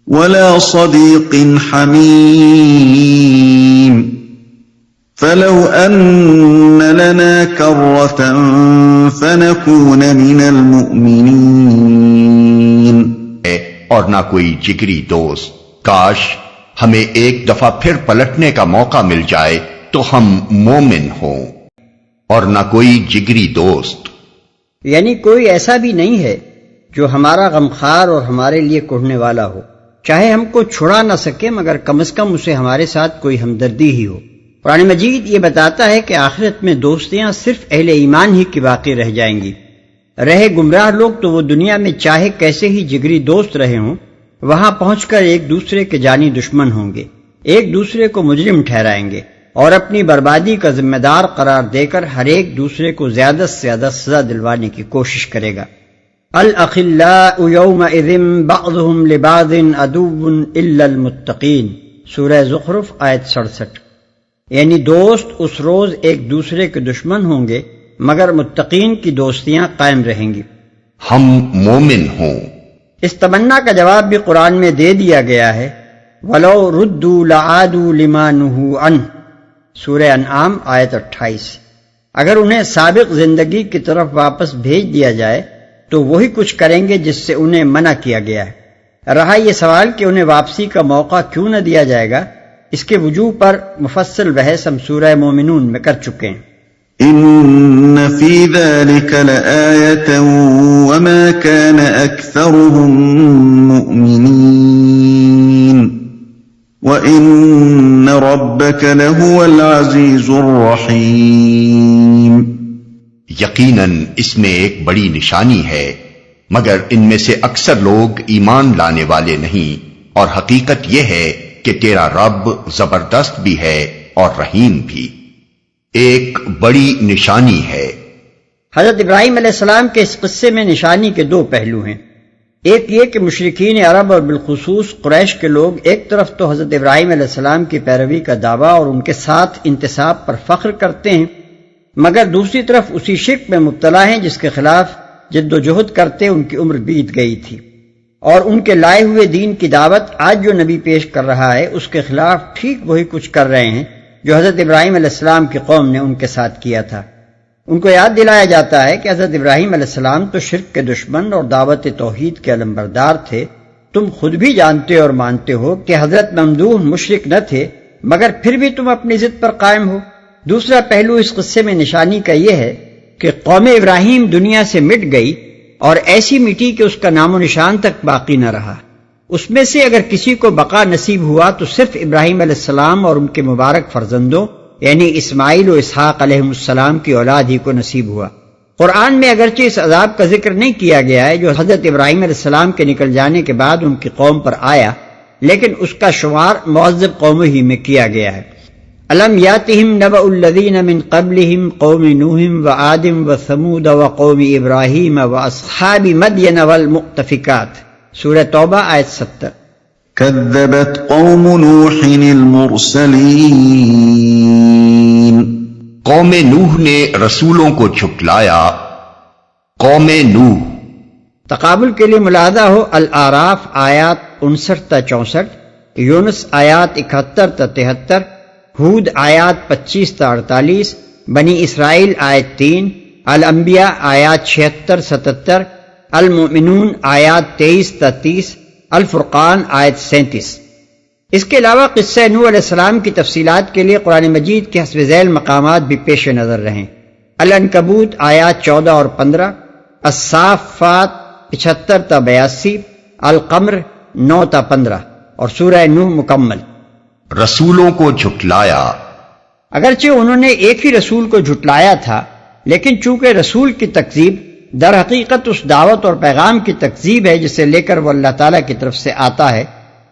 ولا صديق حميم فلو أن لنا كرة فنكون من المؤمنين. اور نہ کوئی جگری دوست، کاش ہمیں ایک دفعہ پھر پلٹنے کا موقع مل جائے تو ہم مومن ہوں. اور نہ کوئی جگری دوست، یعنی کوئی ایسا بھی نہیں ہے جو ہمارا غمخوار اور ہمارے لیے کوڑنے والا ہو، چاہے ہم کو چھڑا نہ سکے مگر کم از کم اسے ہمارے ساتھ کوئی ہمدردی ہی ہو. قرآن مجید یہ بتاتا ہے کہ آخرت میں دوستیاں صرف اہل ایمان ہی کی باقی رہ جائیں گی. رہے گمراہ لوگ تو وہ دنیا میں چاہے کیسے ہی جگری دوست رہے ہوں، وہاں پہنچ کر ایک دوسرے کے جانی دشمن ہوں گے، ایک دوسرے کو مجرم ٹھہرائیں گے اور اپنی بربادی کا ذمہ دار قرار دے کر ہر ایک دوسرے کو زیادہ سے زیادہ سزا دلوانے کی کوشش کرے گا. الاخلاء یومئذ بعضهم لبعض عدو الا المتقین، سورہ زخرف آیت 67. یعنی دوست اس روز ایک دوسرے کے دشمن ہوں گے مگر متقین کی دوستیاں قائم رہیں گی. ہم مومن ہوں. اس تمنا کا جواب بھی قرآن میں دے دیا گیا ہے، وَلَوْ رُدُّوا لَعَادُوا لِمَا نُهُوا عَنْهُ، سورہ انعام آیت 28. اگر انہیں سابق زندگی کی طرف واپس بھیج دیا جائے تو وہی کچھ کریں گے جس سے انہیں منع کیا گیا ہے. رہا یہ سوال کہ انہیں واپسی کا موقع کیوں نہ دیا جائے گا، اس کے وجوہ پر مفصل بحث ہم سورہ مومنون میں کر چکے ہیں. ان فی ذلک لآیۃ وما کان اکثرهم مؤمنین وَإِنَّ رَبَّكَ لَهُوَ الْعَزِيزُ الرَّحِيمُ. یقیناً اس میں ایک بڑی نشانی ہے، مگر ان میں سے اکثر لوگ ایمان لانے والے نہیں، اور حقیقت یہ ہے کہ تیرا رب زبردست بھی ہے اور رحیم بھی. ایک بڑی نشانی ہے. حضرت ابراہیم علیہ السلام کے اس قصے میں نشانی کے دو پہلو ہیں. ایک یہ کہ مشرکین عرب اور بالخصوص قریش کے لوگ ایک طرف تو حضرت ابراہیم علیہ السلام کی پیروی کا دعویٰ اور ان کے ساتھ انتساب پر فخر کرتے ہیں، مگر دوسری طرف اسی شرک میں مبتلا ہیں جس کے خلاف جد و جہد کرتے ان کی عمر بیت گئی تھی، اور ان کے لائے ہوئے دین کی دعوت آج جو نبی پیش کر رہا ہے اس کے خلاف ٹھیک وہی کچھ کر رہے ہیں جو حضرت ابراہیم علیہ السلام کی قوم نے ان کے ساتھ کیا تھا. ان کو یاد دلایا جاتا ہے کہ حضرت ابراہیم علیہ السلام تو شرک کے دشمن اور دعوت توحید کے علمبردار تھے. تم خود بھی جانتے اور مانتے ہو کہ حضرت ممدوح مشرک نہ تھے، مگر پھر بھی تم اپنی ضد پر قائم ہو. دوسرا پہلو اس قصے میں نشانی کا یہ ہے کہ قوم ابراہیم دنیا سے مٹ گئی اور ایسی مٹی کہ اس کا نام و نشان تک باقی نہ رہا. اس میں سے اگر کسی کو بقا نصیب ہوا تو صرف ابراہیم علیہ السلام اور ان کے مبارک فرزندوں یعنی اسماعیل و اسحاق علیہ السلام کی اولاد ہی کو نصیب ہوا. قرآن میں اگرچہ اس عذاب کا ذکر نہیں کیا گیا ہے جو حضرت ابراہیم علیہ السلام کے نکل جانے کے بعد ان کی قوم پر آیا، لیکن اس کا شمار معذب قوموں ہی میں کیا گیا ہے. الم یاتہم نبأ الذین من قبلہم قوم نوح وعاد وثمود وقوم ابراہیم واصحاب مدین والمؤتفکات، سورہ توبہ آیت 70. كذبت قوم نوح المرسلین، قوم نوح نے رسولوں کو جھٹلایا. قوم نوح تقابل کے لیے ملاحظہ ہو الاعراف آیات 59 تا 64، یونس آیات 71 تا 73، ہود آیات 25 تا 48، بنی اسرائیل آیت 3، الانبیاء آیات 76 77، المؤمنون آیات 23 تا 30، الفرقان آیت 37۔ اس کے علاوہ قصہ نوح علیہ السلام کی تفصیلات کے لیے قرآن مجید کے حسب ذیل مقامات بھی پیش نظر رہیں۔ العنکبوت آیات 14 اور 15، الصافات 75 تا 82، القمر 9 تا 15 اور سورہ نوح مکمل۔ رسولوں کو جھٹلایا، اگرچہ انہوں نے ایک ہی رسول کو جھٹلایا تھا، لیکن چونکہ رسول کی تکذیب در حقیقت اس دعوت اور پیغام کی تکذیب ہے جسے لے کر وہ اللہ تعالیٰ کی طرف سے آتا ہے،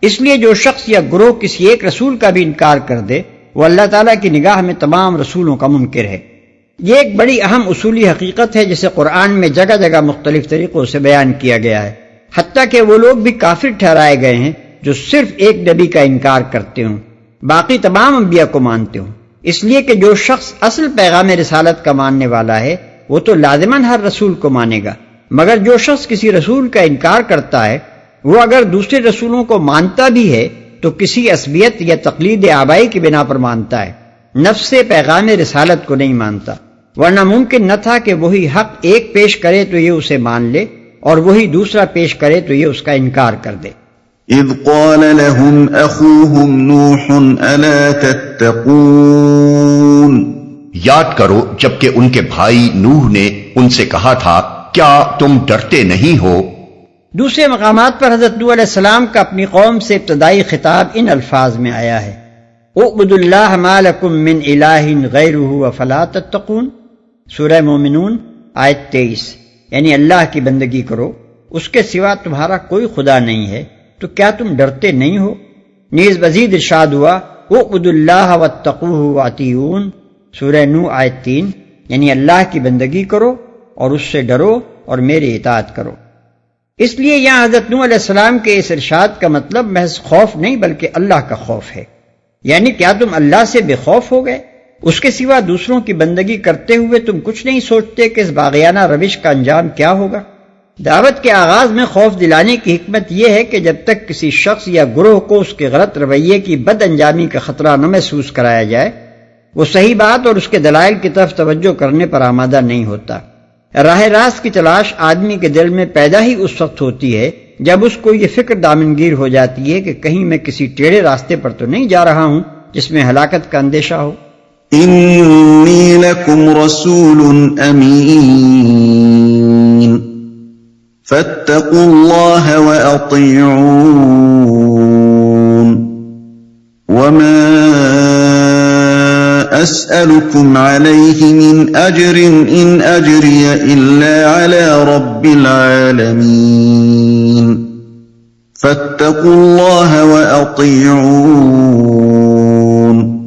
اس لیے جو شخص یا گروہ کسی ایک رسول کا بھی انکار کر دے وہ اللہ تعالیٰ کی نگاہ میں تمام رسولوں کا منکر ہے۔ یہ ایک بڑی اہم اصولی حقیقت ہے جسے قرآن میں جگہ جگہ مختلف طریقوں سے بیان کیا گیا ہے، حتیٰ کہ وہ لوگ بھی کافر ٹھہرائے گئے ہیں جو صرف ایک نبی کا انکار کرتے ہوں، باقی تمام انبیاء کو مانتے ہوں۔ اس لیے کہ جو شخص اصل پیغام رسالت کا ماننے والا ہے وہ تو لازماً ہر رسول کو مانے گا، مگر جو شخص کسی رسول کا انکار کرتا ہے وہ اگر دوسرے رسولوں کو مانتا بھی ہے تو کسی عصبیت یا تقلید آبائی کی بنا پر مانتا ہے، نفس سے پیغام رسالت کو نہیں مانتا، ورنہ ممکن نہ تھا کہ وہی حق ایک پیش کرے تو یہ اسے مان لے اور وہی دوسرا پیش کرے تو یہ اس کا انکار کر دے۔ اذ قال لهم اخوهم نوح الا تتقون، یاد کرو جبکہ ان کے بھائی نوح نے ان سے کہا تھا کیا تم ڈرتے نہیں ہو؟ دوسرے مقامات پر حضرت نوح علیہ السلام کا اپنی قوم سے ابتدائی خطاب ان الفاظ میں آیا ہے، اعبدوا اللہ ما لکم من الہ غیرہ افلا تتقون، سورہ مومنون آیت 23، یعنی اللہ کی بندگی کرو، اس کے سوا تمہارا کوئی خدا نہیں ہے تو کیا تم ڈرتے نہیں ہو؟ نیز مزید ارشاد ہوا اعبدوا اللہ واتقوہ واطیعون، سورہ نوح آیت 3، یعنی اللہ کی بندگی کرو اور اس سے ڈرو اور میری اطاعت کرو۔ اس لیے یہاں حضرت نوح علیہ السلام کے اس ارشاد کا مطلب محض خوف نہیں بلکہ اللہ کا خوف ہے، یعنی کیا تم اللہ سے بے خوف ہو گئے؟ اس کے سوا دوسروں کی بندگی کرتے ہوئے تم کچھ نہیں سوچتے کہ اس باغیانہ روش کا انجام کیا ہوگا؟ دعوت کے آغاز میں خوف دلانے کی حکمت یہ ہے کہ جب تک کسی شخص یا گروہ کو اس کے غلط رویے کی بد انجامی کا خطرہ نہ محسوس کرایا جائے، وہ صحیح بات اور اس کے دلائل کی طرف توجہ کرنے پر آمادہ نہیں ہوتا۔ راہ راست کی تلاش آدمی کے دل میں پیدا ہی اس وقت ہوتی ہے جب اس کو یہ فکر دامنگیر ہو جاتی ہے کہ کہیں میں کسی ٹیڑھے راستے پر تو نہیں جا رہا ہوں جس میں ہلاکت کا اندیشہ ہو۔ انی لکم رسول امین فاتقوا اللہ واطیعون وما أسألكم عليه من أجر إن أجري إلا على رب العالمين فاتقوا الله وأطيعون،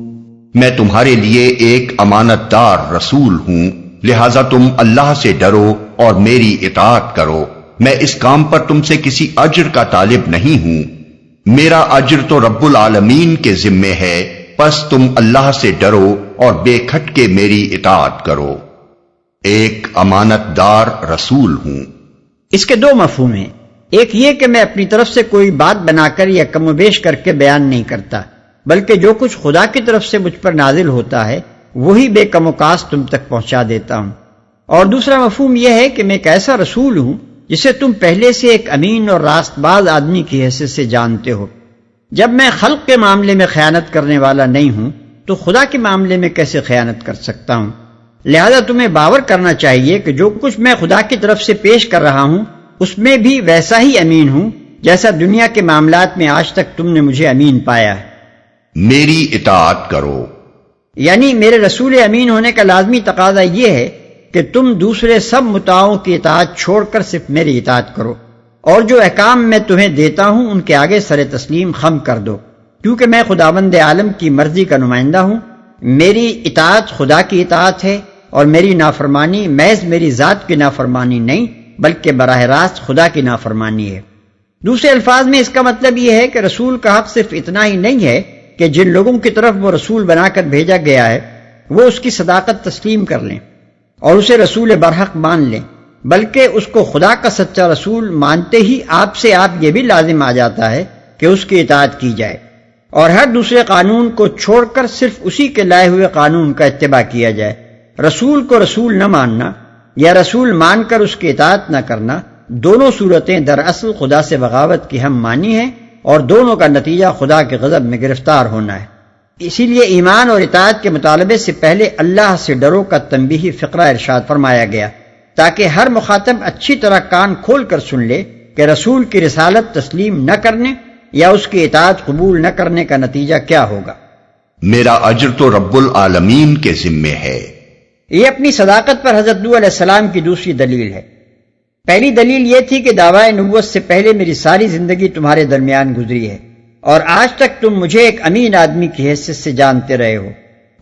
میں تمہارے لیے ایک امانت دار رسول ہوں، لہذا تم اللہ سے ڈرو اور میری اطاعت کرو۔ میں اس کام پر تم سے کسی اجر کا طالب نہیں ہوں، میرا اجر تو رب العالمین کے ذمے ہے، پس تم اللہ سے ڈرو اور بے کھٹ کے میری اطاعت کرو۔ ایک امانت دار رسول ہوں۔ اس کے دو مفہوم ہیں، ایک یہ کہ میں اپنی طرف سے کوئی بات بنا کر یا کم و بیش کر کے بیان نہیں کرتا، بلکہ جو کچھ خدا کی طرف سے مجھ پر نازل ہوتا ہے وہی بے کم و کاس تم تک پہنچا دیتا ہوں۔ اور دوسرا مفہوم یہ ہے کہ میں ایک ایسا رسول ہوں جسے تم پہلے سے ایک امین اور راست باز آدمی کی حیثیت سے جانتے ہو۔ جب میں خلق کے معاملے میں خیانت کرنے والا نہیں ہوں تو خدا کے معاملے میں کیسے خیانت کر سکتا ہوں؟ لہذا تمہیں باور کرنا چاہیے کہ جو کچھ میں خدا کی طرف سے پیش کر رہا ہوں اس میں بھی ویسا ہی امین ہوں جیسا دنیا کے معاملات میں آج تک تم نے مجھے امین پایا ہے۔ میری اطاعت کرو، یعنی میرے رسول امین ہونے کا لازمی تقاضا یہ ہے کہ تم دوسرے سب متاعوں کی اطاعت چھوڑ کر صرف میری اطاعت کرو، اور جو احکام میں تمہیں دیتا ہوں ان کے آگے سر تسلیم خم کر دو، کیونکہ میں خداوند عالم کی مرضی کا نمائندہ ہوں۔ میری اطاعت خدا کی اطاعت ہے اور میری نافرمانی محض میری ذات کی نافرمانی نہیں بلکہ براہ راست خدا کی نافرمانی ہے۔ دوسرے الفاظ میں اس کا مطلب یہ ہے کہ رسول کا حق صرف اتنا ہی نہیں ہے کہ جن لوگوں کی طرف وہ رسول بنا کر بھیجا گیا ہے وہ اس کی صداقت تسلیم کر لیں اور اسے رسول برحق مان لیں، بلکہ اس کو خدا کا سچا رسول مانتے ہی آپ سے آپ یہ بھی لازم آ جاتا ہے کہ اس کی اطاعت کی جائے اور ہر دوسرے قانون کو چھوڑ کر صرف اسی کے لائے ہوئے قانون کا اتباع کیا جائے۔ رسول کو رسول نہ ماننا یا رسول مان کر اس کی اطاعت نہ کرنا، دونوں صورتیں دراصل خدا سے بغاوت کی ہم مانی ہیں اور دونوں کا نتیجہ خدا کے غضب میں گرفتار ہونا ہے۔ اسی لیے ایمان اور اطاعت کے مطالبے سے پہلے اللہ سے ڈرو کا تنبیہی فقرہ ارشاد فرمایا گیا تاکہ ہر مخاطب اچھی طرح کان کھول کر سن لے کہ رسول کی رسالت تسلیم نہ کرنے یا اس کی اطاعت قبول نہ کرنے کا نتیجہ کیا ہوگا۔ میرا اجر تو رب العالمین کے ذمے ہے۔ یہ اپنی صداقت پر حضرت نوح علیہ السلام کی دوسری دلیل ہے۔ پہلی دلیل یہ تھی کہ دعویٰ نبوت سے پہلے میری ساری زندگی تمہارے درمیان گزری ہے اور آج تک تم مجھے ایک امین آدمی کی حیثیت سے جانتے رہے ہو،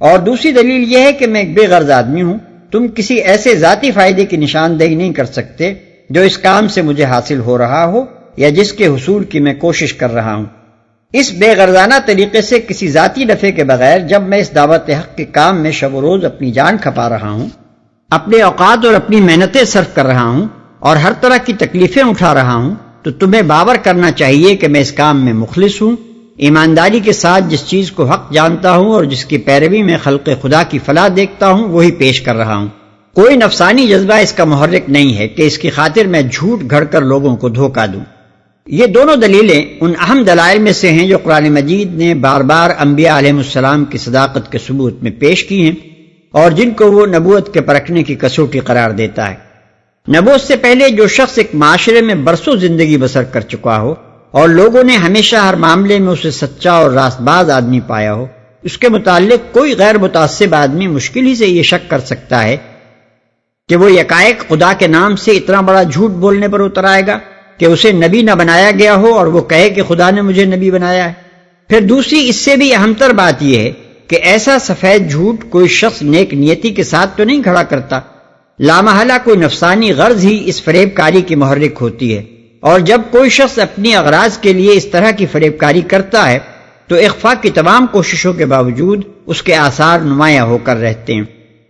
اور دوسری دلیل یہ ہے کہ میں ایک بے غرض آدمی ہوں، تم کسی ایسے ذاتی فائدے کی نشاندہی نہیں کر سکتے جو اس کام سے مجھے حاصل ہو رہا ہو یا جس کے حصول کی میں کوشش کر رہا ہوں۔ اس بے غرضانہ طریقے سے کسی ذاتی نفع کے بغیر جب میں اس دعوت حق کے کام میں شب و روز اپنی جان کھپا رہا ہوں، اپنے اوقات اور اپنی محنتیں صرف کر رہا ہوں اور ہر طرح کی تکلیفیں اٹھا رہا ہوں، تو تمہیں باور کرنا چاہیے کہ میں اس کام میں مخلص ہوں، ایمانداری کے ساتھ جس چیز کو حق جانتا ہوں اور جس کی پیروی میں خلق خدا کی فلاح دیکھتا ہوں وہی پیش کر رہا ہوں۔ کوئی نفسانی جذبہ اس کا محرک نہیں ہے کہ اس کی خاطر میں جھوٹ گھڑ کر لوگوں کو دھوکہ دوں۔ یہ دونوں دلیلیں ان اہم دلائل میں سے ہیں جو قرآن مجید نے بار بار انبیاء علیہ السلام کی صداقت کے ثبوت میں پیش کی ہیں اور جن کو وہ نبوت کے پرکھنے کی کسوٹی قرار دیتا ہے۔ نبوت سے پہلے جو شخص ایک معاشرے میں برسوں زندگی بسر کر چکا ہو اور لوگوں نے ہمیشہ ہر معاملے میں اسے سچا اور راست باز آدمی پایا ہو، اس کے متعلق کوئی غیر متعصب آدمی مشکل ہی سے یہ شک کر سکتا ہے کہ وہ یکایک خدا کے نام سے اتنا بڑا جھوٹ بولنے پر اتر آئے گا کہ اسے نبی نہ بنایا گیا ہو اور وہ کہے کہ خدا نے مجھے نبی بنایا ہے۔ پھر دوسری اس سے بھی اہم تر بات یہ ہے کہ ایسا سفید جھوٹ کوئی شخص نیک نیتی کے ساتھ تو نہیں کھڑا کرتا، لامحالہ کوئی نفسانی غرض ہی اس فریب کاری کی محرک ہوتی ہے، اور جب کوئی شخص اپنی اغراض کے لیے اس طرح کی فریب کاری کرتا ہے تو اخفاء کی تمام کوششوں کے باوجود اس کے آثار نمایاں ہو کر رہتے ہیں۔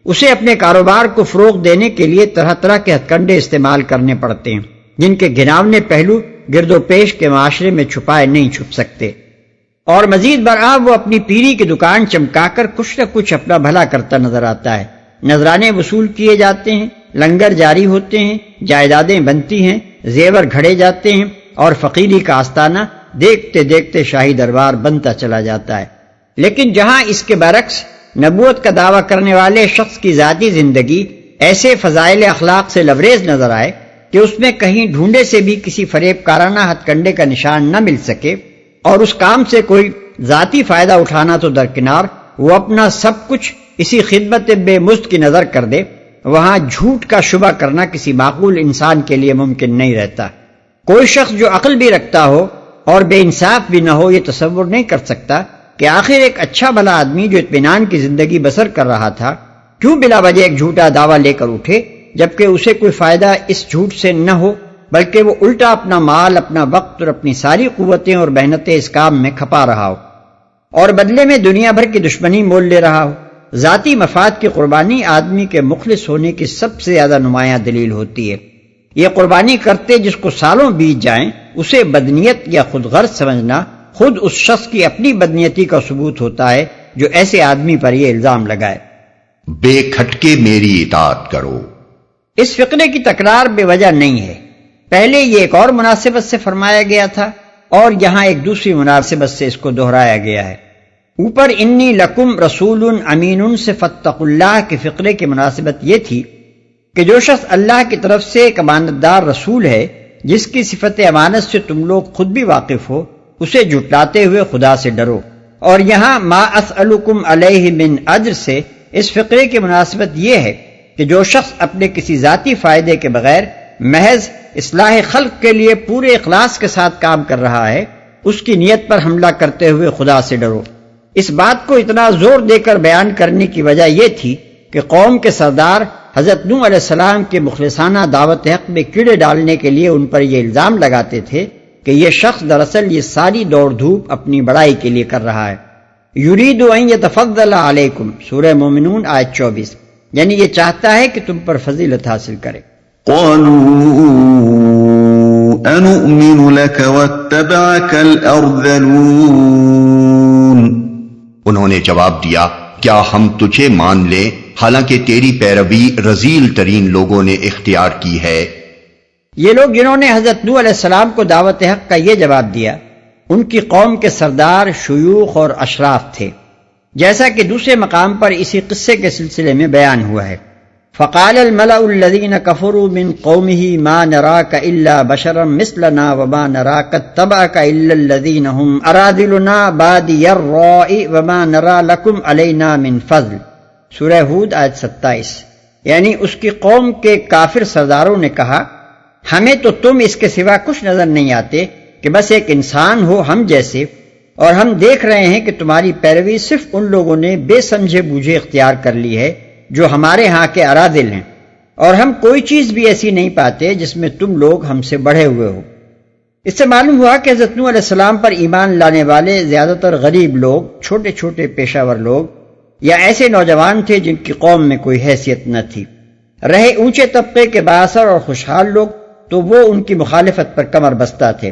اسے اپنے کاروبار کو فروغ دینے کے لیے طرح طرح کے ہتھ کنڈے استعمال کرنے پڑتے ہیں جن کے گھناونے پہلو گرد و پیش کے معاشرے میں چھپائے نہیں چھپ سکتے، اور مزید برآں وہ اپنی پیری کی دکان چمکا کر کچھ نہ کچھ اپنا بھلا کرتا نظر آتا ہے۔ نذرانے وصول کیے جاتے ہیں، لنگر جاری ہوتے ہیں، جائیدادیں بنتی ہیں، زیور گھڑے جاتے ہیں، اور فقیری کا آستانہ دیکھتے دیکھتے شاہی دربار بنتا چلا جاتا ہے۔ لیکن جہاں اس کے برعکس نبوت کا دعویٰ کرنے والے شخص کی ذاتی زندگی ایسے فضائل اخلاق سے لبریز نظر آئے کہ اس میں کہیں ڈھونڈے سے بھی کسی فریب کارانہ ہتھ کنڈے کا نشان نہ مل سکے، اور اس کام سے کوئی ذاتی فائدہ اٹھانا تو درکنار، وہ اپنا سب کچھ اسی خدمت بے مزد کی نظر کر دے، وہاں جھوٹ کا شبہ کرنا کسی معقول انسان کے لیے ممکن نہیں رہتا۔ کوئی شخص جو عقل بھی رکھتا ہو اور بے انصاف بھی نہ ہو یہ تصور نہیں کر سکتا کہ آخر ایک اچھا بھلا آدمی جو اطمینان کی زندگی بسر کر رہا تھا کیوں بلا وجہ ایک جھوٹا دعویٰ لے کر اٹھے، جبکہ اسے کوئی فائدہ اس جھوٹ سے نہ ہو، بلکہ وہ الٹا اپنا مال، اپنا وقت اور اپنی ساری قوتیں اور محنتیں اس کام میں کھپا رہا ہو، اور بدلے میں دنیا بھر کی دشمنی مول لے رہا ہو۔ ذاتی مفاد کی قربانی آدمی کے مخلص ہونے کی سب سے زیادہ نمایاں دلیل ہوتی ہے۔ یہ قربانی کرتے جس کو سالوں بیت جائیں اسے بدنیت یا خود غرض سمجھنا خود اس شخص کی اپنی بدنیتی کا ثبوت ہوتا ہے جو ایسے آدمی پر یہ الزام لگائے۔ بے کھٹکے میری اطاعت کرو۔ اس فقرے کی تکرار بے وجہ نہیں ہے، پہلے یہ ایک اور مناسبت سے فرمایا گیا تھا اور یہاں ایک دوسری مناسبت سے اس کو دہرایا گیا ہے۔ اوپر انی لکم رسول امین سے فاتقوا اللہ کے فقرے کی مناسبت یہ تھی کہ جو شخص اللہ کی طرف سے ایک امانت دار رسول ہے جس کی صفت امانت سے تم لوگ خود بھی واقف ہو، اسے جھٹلاتے ہوئے خدا سے ڈرو، اور یہاں ما اسألکم علیہ من اجر سے اس فقرے کی مناسبت یہ ہے کہ جو شخص اپنے کسی ذاتی فائدے کے بغیر محض اصلاح خلق کے لیے پورے اخلاص کے ساتھ کام کر رہا ہے اس کی نیت پر حملہ کرتے ہوئے خدا سے ڈرو۔ اس بات کو اتنا زور دے کر بیان کرنے کی وجہ یہ تھی کہ قوم کے سردار حضرت نوح علیہ السلام کے مخلصانہ دعوت حق میں کیڑے ڈالنے کے لیے ان پر یہ الزام لگاتے تھے کہ یہ شخص دراصل یہ ساری دوڑ دھوپ اپنی بڑائی کے لیے کر رہا ہے۔ یرید ان یتفضل علیکم، سورہ مومنون آیت 24، یعنی یہ چاہتا ہے کہ تم پر فضیلت حاصل کرے۔ قالوا انؤمن لك واتبعك الارذلون، انہوں نے جواب دیا کیا ہم تجھے مان لیں حالانکہ تیری پیروی رذیل ترین لوگوں نے اختیار کی ہے۔ یہ لوگ جنہوں نے حضرت نوح علیہ السلام کو دعوت حق کا یہ جواب دیا ان کی قوم کے سردار شیوخ اور اشراف تھے، جیسا کہ دوسرے مقام پر اسی قصے کے سلسلے میں بیان ہوا ہے۔ فقال الملأ الذين كفروا من قومه ما نراك الا بشرا مثلنا وما نراك اتبعك الا الذين هم اراذلنا بادي الرأي وما نرى لكم علينا من فضل، سورہ ہود آیت 27۔ یعنی اس کی قوم کے کافر سرداروں نے کہا ہمیں تو تم اس کے سوا کچھ نظر نہیں آتے کہ بس ایک انسان ہو ہم جیسے، اور ہم دیکھ رہے ہیں کہ تمہاری پیروی صرف ان لوگوں نے بے سمجھے بوجھے اختیار کر لی ہے جو ہمارے ہاں کے اراذل ہیں، اور ہم کوئی چیز بھی ایسی نہیں پاتے جس میں تم لوگ ہم سے بڑھے ہوئے ہو۔ اس سے معلوم ہوا کہ حضرت نوح علیہ السلام پر ایمان لانے والے زیادہ تر غریب لوگ، چھوٹے چھوٹے پیشہ ور لوگ یا ایسے نوجوان تھے جن کی قوم میں کوئی حیثیت نہ تھی۔ رہے اونچے طبقے کے بااثر اور خوشحال لوگ تو وہ ان کی مخالفت پر کمر بستہ تھے،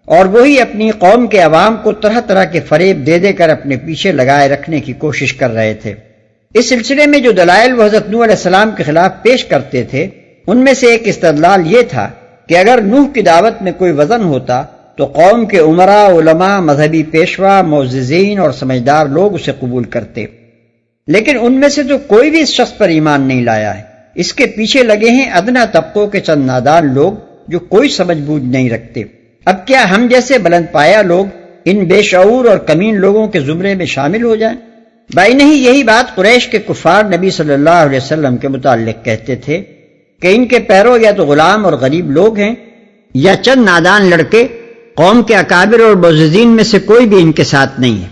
اور وہی اپنی قوم کے عوام کو طرح طرح کے فریب دے دے کر اپنے پیچھے لگائے رکھنے کی کوشش کر رہے تھے۔ اس سلسلے میں جو دلائل وہ حضرت نوح علیہ السلام کے خلاف پیش کرتے تھے، ان میں سے ایک استدلال یہ تھا کہ اگر نوح کی دعوت میں کوئی وزن ہوتا تو قوم کے عمراء، علماء، مذہبی پیشوا، معززین اور سمجھدار لوگ اسے قبول کرتے، لیکن ان میں سے تو کوئی بھی اس شخص پر ایمان نہیں لایا ہے۔ اس کے پیچھے لگے ہیں ادنا طبقوں کے چند نادان لوگ جو کوئی سمجھ بوجھ نہیں رکھتے۔ اب کیا ہم جیسے بلند پایا لوگ ان بے شعور اور کمین لوگوں کے زمرے میں شامل ہو جائیں؟ بھائی نہیں، یہی بات قریش کے کفار نبی صلی اللہ علیہ وسلم کے متعلق کہتے تھے کہ ان کے پیرو یا تو غلام اور غریب لوگ ہیں یا چند نادان لڑکے، قوم کے اکابر اور معززین میں سے کوئی بھی ان کے ساتھ نہیں ہے۔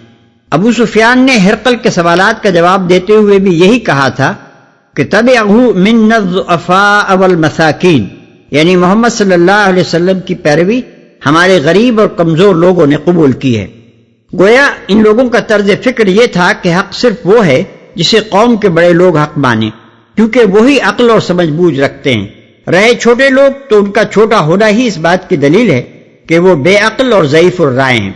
ابو سفیان نے ہرقل کے سوالات کا جواب دیتے ہوئے بھی یہی کہا تھا کہ تبعہ من الضعفاء والمساکین، یعنی محمد صلی اللہ علیہ وسلم کی پیروی ہمارے غریب اور کمزور لوگوں نے قبول کی ہے۔ گویا ان لوگوں کا طرز فکر یہ تھا کہ حق صرف وہ ہے جسے قوم کے بڑے لوگ حق مانیں، کیونکہ وہی عقل اور سمجھ بوجھ رکھتے ہیں۔ رہے چھوٹے لوگ تو ان کا چھوٹا ہونا ہی اس بات کی دلیل ہے کہ وہ بے عقل اور ضعیف الرائے ہیں،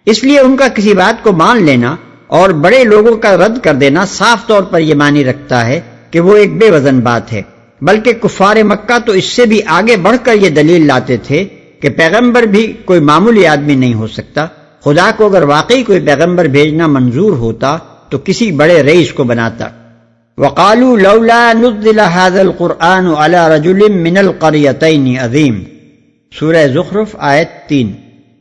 اس لیے ان کا کسی بات کو مان لینا اور بڑے لوگوں کا رد کر دینا صاف طور پر یہ معنی رکھتا ہے کہ وہ ایک بے وزن بات ہے۔ بلکہ کفار مکہ تو اس سے بھی آگے بڑھ کر یہ دلیل لاتے تھے کہ پیغمبر بھی کوئی معمولی آدمی نہیں ہو سکتا۔ خدا کو اگر واقعی کوئی پیغمبر بھیجنا منظور ہوتا تو کسی بڑے رئیس کو بناتا۔ وَقَالُوا لَوْلَا نُزِّلَ هَذَا الْقُرْآنُ عَلَى رَجُلٍ مِّنَ الْقَرْيَتَيْنِ عَظِيمٍ، سورہ زخرف آیت 3۔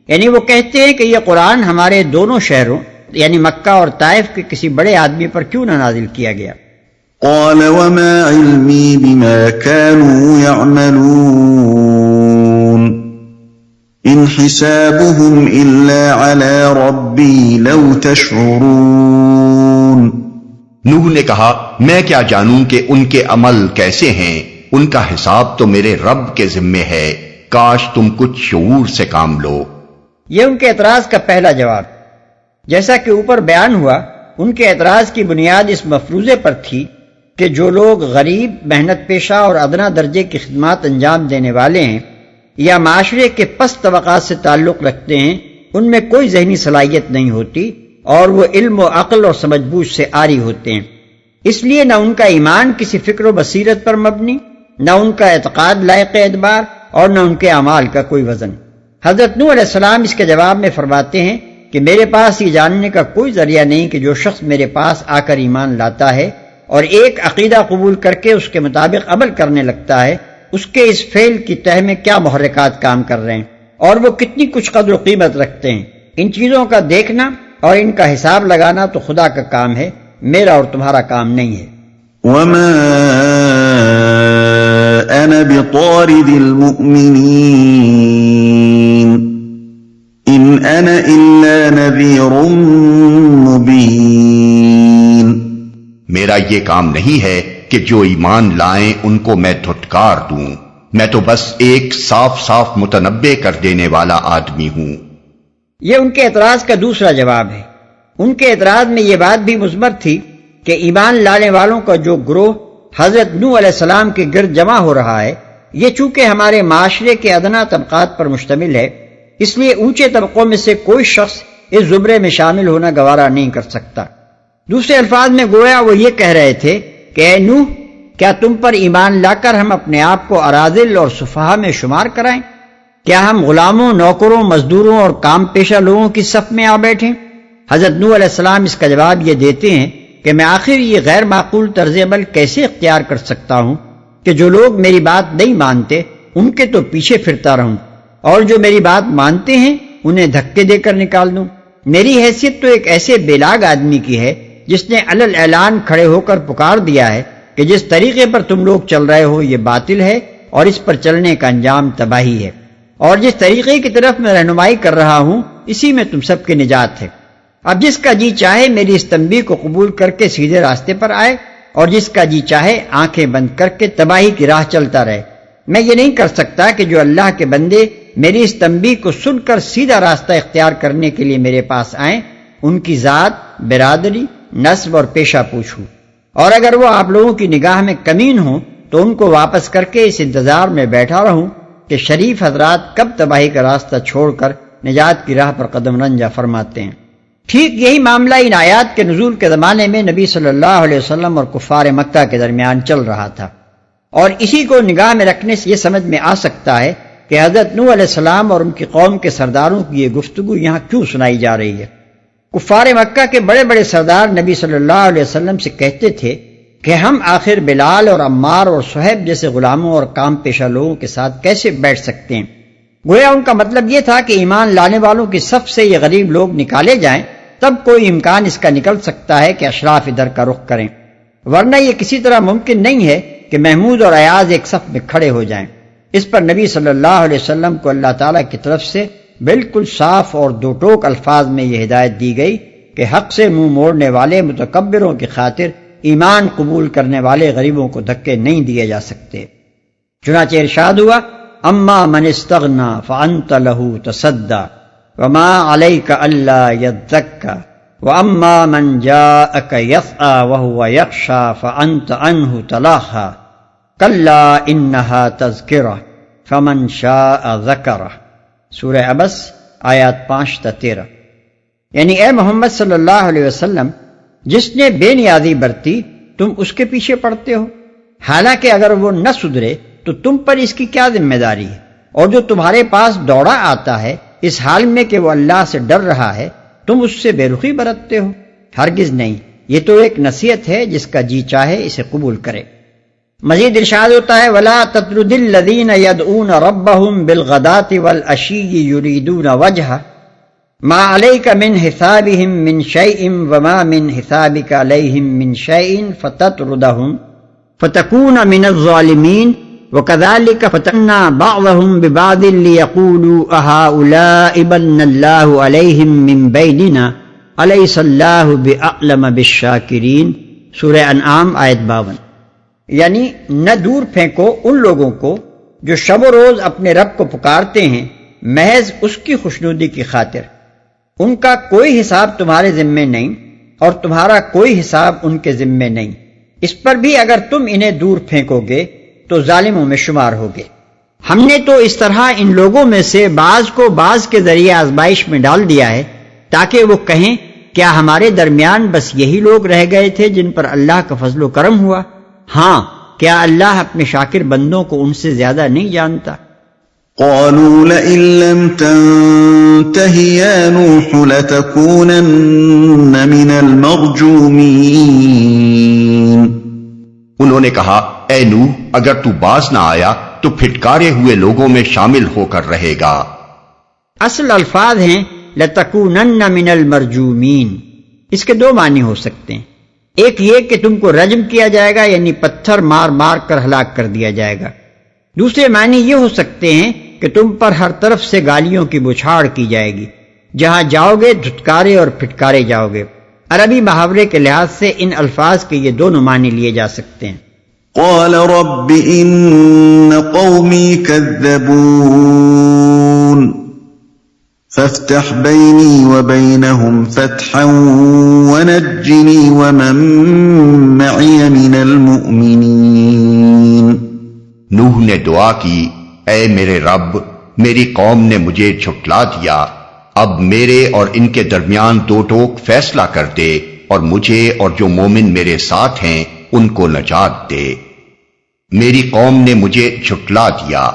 یعنی وہ کہتے ہیں کہ یہ قرآن ہمارے دونوں شہروں یعنی مکہ اور طائف کے کسی بڑے آدمی پر کیوں نہ نازل کیا گیا۔ قال وما علمي بما كانوا يعملون إن حسابهم إلا على ربي لو تشعرون۔ نوح نے کہا میں کیا جانوں کہ ان کے عمل کیسے ہیں، ان کا حساب تو میرے رب کے ذمے ہے، کاش تم کچھ شعور سے کام لو۔ یہ ان کے اعتراض کا پہلا جواب۔ جیسا کہ اوپر بیان ہوا، ان کے اعتراض کی بنیاد اس مفروضے پر تھی کہ جو لوگ غریب، محنت پیشہ اور ادنا درجے کی خدمات انجام دینے والے ہیں یا معاشرے کے پست طبقات سے تعلق رکھتے ہیں، ان میں کوئی ذہنی صلاحیت نہیں ہوتی اور وہ علم و عقل اور سمجھ بوجھ سے عاری ہوتے ہیں۔ اس لیے نہ ان کا ایمان کسی فکر و بصیرت پر مبنی، نہ ان کا اعتقاد لائق اعتبار اور نہ ان کے اعمال کا کوئی وزن۔ حضرت نوح علیہ السلام اس کے جواب میں فرماتے ہیں کہ میرے پاس یہ جاننے کا کوئی ذریعہ نہیں کہ جو شخص میرے پاس آ کر ایمان لاتا ہے اور ایک عقیدہ قبول کر کے اس کے مطابق عمل کرنے لگتا ہے، اس کے اس فعل کی تہ میں کیا محرکات کام کر رہے ہیں اور وہ کتنی کچھ قدر و قیمت رکھتے ہیں۔ ان چیزوں کا دیکھنا اور ان کا حساب لگانا تو خدا کا کام ہے، میرا اور تمہارا کام نہیں ہے۔ وما انا بطارد المؤمنین ان انا الا نذیر مبین۔ میرا یہ کام نہیں ہے کہ جو ایمان لائیں ان کو میں دھٹکار دوں، میں تو بس ایک صاف صاف متنبع کر دینے والا آدمی ہوں۔ یہ ان کے اعتراض کا دوسرا جواب ہے۔ ان کے اعتراض میں یہ بات بھی مثبت تھی کہ ایمان لانے والوں کا جو گروہ حضرت نوح علیہ السلام کے گرد جمع ہو رہا ہے، یہ چونکہ ہمارے معاشرے کے ادنا طبقات پر مشتمل ہے، اس لیے اونچے طبقوں میں سے کوئی شخص اس زمرے میں شامل ہونا گوارا نہیں کر سکتا۔ دوسرے الفاظ میں گویا وہ یہ کہہ رہے تھے کہ اے نوح، کیا تم پر ایمان لا کر ہم اپنے آپ کو اراذل اور سفہا میں شمار کرائیں؟ کیا ہم غلاموں، نوکروں، مزدوروں اور کام پیشہ لوگوں کی صف میں آ بیٹھیں؟ حضرت نوح علیہ السلام اس کا جواب یہ دیتے ہیں کہ میں آخر یہ غیر معقول طرز عمل کیسے اختیار کر سکتا ہوں کہ جو لوگ میری بات نہیں مانتے ان کے تو پیچھے پھرتا رہوں اور جو میری بات مانتے ہیں انہیں دھکے دے کر نکال دوں۔ میری حیثیت تو ایک ایسے بےلاگ آدمی کی ہے جس نے علل اعلان کھڑے ہو کر پکار دیا ہے کہ جس طریقے پر تم لوگ چل رہے ہو یہ باطل ہے اور اس پر چلنے کا انجام تباہی ہے، اور جس طریقے کی طرف میں رہنمائی کر رہا ہوں اسی میں تم سب کی نجات ہے۔ اب جس کا جی چاہے میری اس تنبیہ کو قبول کر کے سیدھے راستے پر آئے اور جس کا جی چاہے آنکھیں بند کر کے تباہی کی راہ چلتا رہے۔ میں یہ نہیں کر سکتا کہ جو اللہ کے بندے میری اس تنبیہ کو سن کر سیدھا راستہ اختیار کرنے کے لیے میرے پاس آئیں ان کی ذات، برادری، نسب اور پیشہ پوچھوں، اور اگر وہ آپ لوگوں کی نگاہ میں کمین ہوں تو ان کو واپس کر کے اس انتظار میں بیٹھا رہوں کہ شریف حضرات کب تباہی کا راستہ چھوڑ کر نجات کی راہ پر قدم رنجہ فرماتے ہیں۔ ٹھیک یہی معاملہ ان آیات کے نزول کے زمانے میں نبی صلی اللہ علیہ وسلم اور کفار مکہ کے درمیان چل رہا تھا، اور اسی کو نگاہ میں رکھنے سے یہ سمجھ میں آ سکتا ہے کہ حضرت نوح علیہ السلام اور ان کی قوم کے سرداروں کی یہ گفتگو یہاں کیوں سنائی جا رہی ہے۔ کفار مکہ کے بڑے بڑے سردار نبی صلی اللہ علیہ وسلم سے کہتے تھے کہ ہم آخر بلال اور عمار اور صہیب جیسے غلاموں اور کام پیشہ لوگوں کے ساتھ کیسے بیٹھ سکتے ہیں؟ گویا ان کا مطلب یہ تھا کہ ایمان لانے والوں کی صف سے یہ غریب لوگ نکالے جائیں، تب کوئی امکان اس کا نکل سکتا ہے کہ اشراف ادھر کا رخ کریں، ورنہ یہ کسی طرح ممکن نہیں ہے کہ محمود اور ایاز ایک صف میں کھڑے ہو جائیں۔ اس پر نبی صلی اللہ علیہ وسلم کو اللہ تعالیٰ کی طرف سے بالکل صاف اور دو ٹوک الفاظ میں یہ ہدایت دی گئی کہ حق سے منہ موڑنے والے متکبروں کی خاطر ایمان قبول کرنے والے غریبوں کو دھکے نہیں دیے جا سکتے۔ چنانچہ ارشاد ہوا، اما من استغنا فانت له تصدى وما عليك الا يزكى واما من جاءك يسعى وهو يخشى فانت عنه تلاهى كلا انها تذكرة فمن شاء ذكره۔ سورہ عبس آیات 5 تا 13۔ یعنی اے محمد صلی اللہ علیہ وسلم، جس نے بے نیازی برتی تم اس کے پیچھے پڑتے ہو، حالانکہ اگر وہ نہ سدھرے تو تم پر اس کی کیا ذمہ داری ہے؟ اور جو تمہارے پاس دوڑا آتا ہے اس حال میں کہ وہ اللہ سے ڈر رہا ہے، تم اس سے بے رخی برتتے ہو؟ ہرگز نہیں، یہ تو ایک نصیحت ہے، جس کا جی چاہے اسے قبول کرے۔ مزید ارشاد ہوتا ہے، وَلَا تَطْرُدِ الَّذِينَ يَدْعُونَ رَبَّهُمْ بِالْغَدَاةِ وَالْعَشِيِّ يُرِيدُونَ وَجْهَهُ مَا عَلَيْكَ مِنْ حِسَابِهِمْ مِنْ شَيْءٍ وَمَا مِنْ حِسَابِكَ عَلَيْهِمْ مِنْ شَيْءٍ فَتَطْرُدَهُمْ فَتَكُونَ مِنَ الظَّالِمِينَ وَكَذَلِكَ فَتَنَّا بَعْضَهُمْ بِبَعْضٍ لِيَقُولُوا أَهَؤُلَاءِ مَنَّ اللَّهُ عَلَيْهِمْ مِنْ بَيْنِنَا أَلَيْسَ اللَّهُ بِأَعْلَمَ بِالشَّاكِرِينَ۔ سورہ انعام آیت 52۔ یعنی نہ دور پھینکو ان لوگوں کو جو شب و روز اپنے رب کو پکارتے ہیں محض اس کی خوشنودی کی خاطر، ان کا کوئی حساب تمہارے ذمے نہیں اور تمہارا کوئی حساب ان کے ذمے نہیں، اس پر بھی اگر تم انہیں دور پھینکو گے تو ظالموں میں شمار ہوگے۔ ہم نے تو اس طرح ان لوگوں میں سے بعض کو بعض کے ذریعے آزمائش میں ڈال دیا ہے تاکہ وہ کہیں کیا ہمارے درمیان بس یہی لوگ رہ گئے تھے جن پر اللہ کا فضل و کرم ہوا؟ ہاں، کیا اللہ اپنے شاکر بندوں کو ان سے زیادہ نہیں جانتا؟ قالوا لئن لم تنته يا نوح لتكونن من المرجومين۔ انہوں نے کہا، اے نوح، اگر تو باز نہ آیا تو پھٹکارے ہوئے لوگوں میں شامل ہو کر رہے گا۔ اصل الفاظ ہیں لتکونن من المرجومین۔ اس کے دو معنی ہو سکتے ہیں، ایک یہ کہ تم کو رجم کیا جائے گا، یعنی پتھر مار مار کر ہلاک کر دیا جائے گا۔ دوسرے معنی یہ ہو سکتے ہیں کہ تم پر ہر طرف سے گالیوں کی بچھاڑ کی جائے گی، جہاں جاؤ گے دھتکارے اور پھٹکارے جاؤ گے۔ عربی محاورے کے لحاظ سے ان الفاظ کے یہ دونوں معنی لیے جا سکتے ہیں۔ قال رب ان قومی كذبون فافتح بيني وبينهم فتحا ونجني ومن معي من المؤمنين۔ نوح نے دعا کی، اے میرے رب، میری قوم نے مجھے جھٹلا دیا، اب میرے اور ان کے درمیان دو ٹوک فیصلہ کر دے اور مجھے اور جو مومن میرے ساتھ ہیں ان کو نجات دے۔ میری قوم نے مجھے جھٹلا دیا،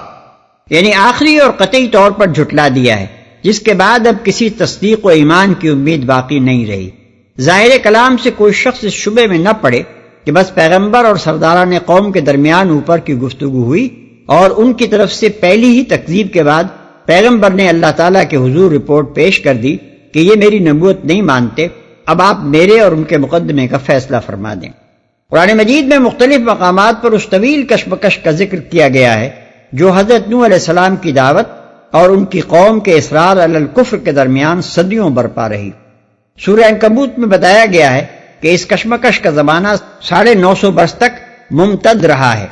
یعنی آخری اور قطعی طور پر جھٹلا دیا ہے، جس کے بعد اب کسی تصدیق و ایمان کی امید باقی نہیں رہی۔ ظاہر کلام سے کوئی شخص اس شبے میں نہ پڑے کہ بس پیغمبر اور سرداران قوم کے درمیان اوپر کی گفتگو ہوئی اور ان کی طرف سے پہلی ہی تکذیب کے بعد پیغمبر نے اللہ تعالیٰ کے حضور رپورٹ پیش کر دی کہ یہ میری نبوت نہیں مانتے، اب آپ میرے اور ان کے مقدمے کا فیصلہ فرما دیں۔ قرآن مجید میں مختلف مقامات پر اس طویل کشمکش کا ذکر کیا گیا ہے جو حضرت نوح علیہ السلام کی دعوت اور ان کی قوم کے اصرار علی الکفر کے درمیان صدیوں برپا رہی۔ سورہ عنکبوت میں بتایا گیا ہے کہ اس کشمکش کا زمانہ 950 برس تک ممتد رہا ہے۔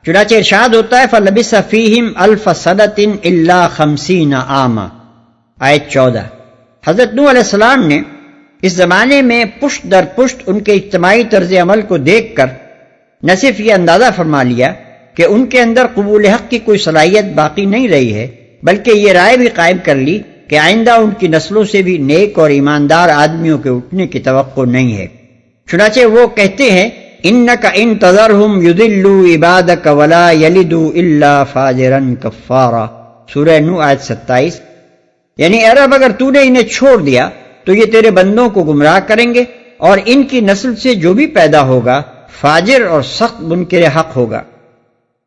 چنانچہ ارشاد ہوتا ہے فَلَبِثَ فِيهِمْ أَلْفَ سَنَةٍ إِلَّا 50 عَامًا۔ آیت 14۔ حضرت نوح علیہ السلام نے اس زمانے میں پشت در پشت ان کے اجتماعی طرز عمل کو دیکھ کر نہ صرف یہ اندازہ فرما لیا کہ ان کے اندر قبول حق کی کوئی صلاحیت باقی نہیں رہی ہے، بلکہ یہ رائے بھی قائم کر لی کہ آئندہ ان کی نسلوں سے بھی نیک اور ایماندار آدمیوں کے اٹھنے کی توقع نہیں ہے۔ چنانچہ وہ کہتے ہیں انک ان تذرہم یضلوا عبادک ولا یلدوا الا فاجرا کفارا، سورہ نوح آیت 27۔ یعنی اے رب اگر تو نے انہیں چھوڑ دیا تو یہ تیرے بندوں کو گمراہ کریں گے، اور ان کی نسل سے جو بھی پیدا ہوگا فاجر اور سخت منکر حق ہوگا۔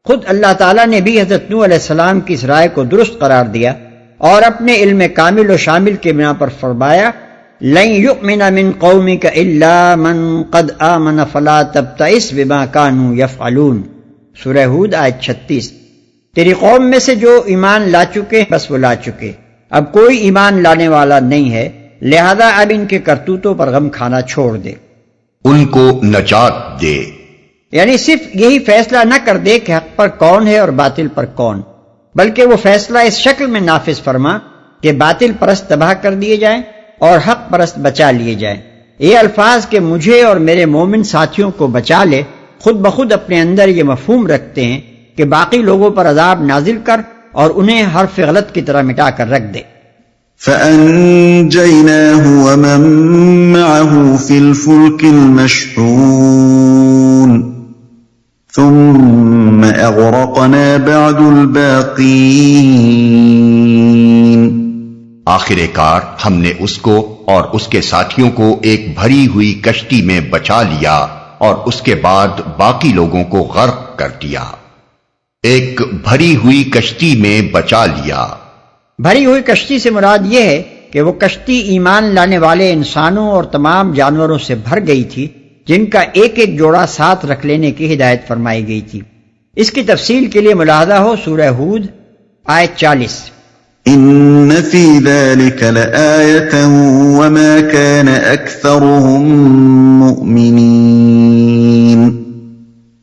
خود اللہ تعالیٰ نے بھی حضرت نوح علیہ السلام کی اس رائے کو درست قرار دیا اور اپنے علم کامل و شامل کے بنا پر فرمایا لن یؤمن من قومک الا من قد آمن فلا تبتئس بما كانوا يفعلون، سورہ ہود آیت 36۔ تیری قوم میں سے جو ایمان لا چکے بس وہ لا چکے، اب کوئی ایمان لانے والا نہیں ہے، لہذا اب ان کے کرتوتوں پر غم کھانا چھوڑ دے، ان کو نجات دے۔ یعنی صرف یہی فیصلہ نہ کر دے کہ حق پر کون ہے اور باطل پر کون، بلکہ وہ فیصلہ اس شکل میں نافذ فرما کہ باطل پرست تباہ کر دیے جائیں اور حق پرست بچا لیے جائیں۔ یہ الفاظ کہ مجھے اور میرے مومن ساتھیوں کو بچا لے خود بخود اپنے اندر یہ مفہوم رکھتے ہیں کہ باقی لوگوں پر عذاب نازل کر اور انہیں حرف غلط کی طرح مٹا کر رکھ دے۔ فَأَنجَيْنَاهُ وَمَن مَّعَهُ فِي الْفُلْكِ الْمَشْحُونِ ثُمَّ أَغْرَقْنَا بَعْدُ الْبَاقِينَ۔ آخر کار ہم نے اس کو اور اس کے ساتھیوں کو ایک بھری ہوئی کشتی میں بچا لیا اور اس کے بعد باقی لوگوں کو غرق کر دیا۔ ایک بھری ہوئی کشتی میں بچا لیا۔ بھری ہوئی کشتی سے مراد یہ ہے کہ وہ کشتی ایمان لانے والے انسانوں اور تمام جانوروں سے بھر گئی تھی جن کا ایک ایک جوڑا ساتھ رکھ لینے کی ہدایت فرمائی گئی تھی۔ اس کی تفصیل کے لیے ملاحظہ ہو سورہ ہود آیت 40۔ ان فی ذلک لآیۃ وما کان اکثرهم مؤمنین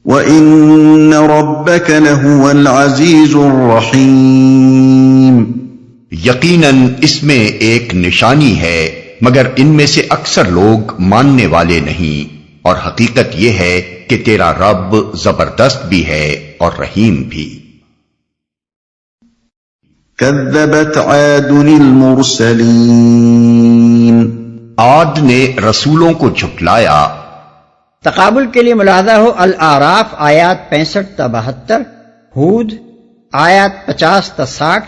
وان ربک لہو العزیز الرحیم۔ یقیناً اس میں ایک نشانی ہے مگر ان میں سے اکثر لوگ ماننے والے نہیں، اور حقیقت یہ ہے کہ تیرا رب زبردست بھی ہے اور رحیم بھی۔ کذبت عاد المرسلین، عاد نے رسولوں کو جھٹلایا۔ تقابل کے لیے ملاحظہ ہو الاعراف آیات 65 تا 72، ہود آیات 50 تا 60۔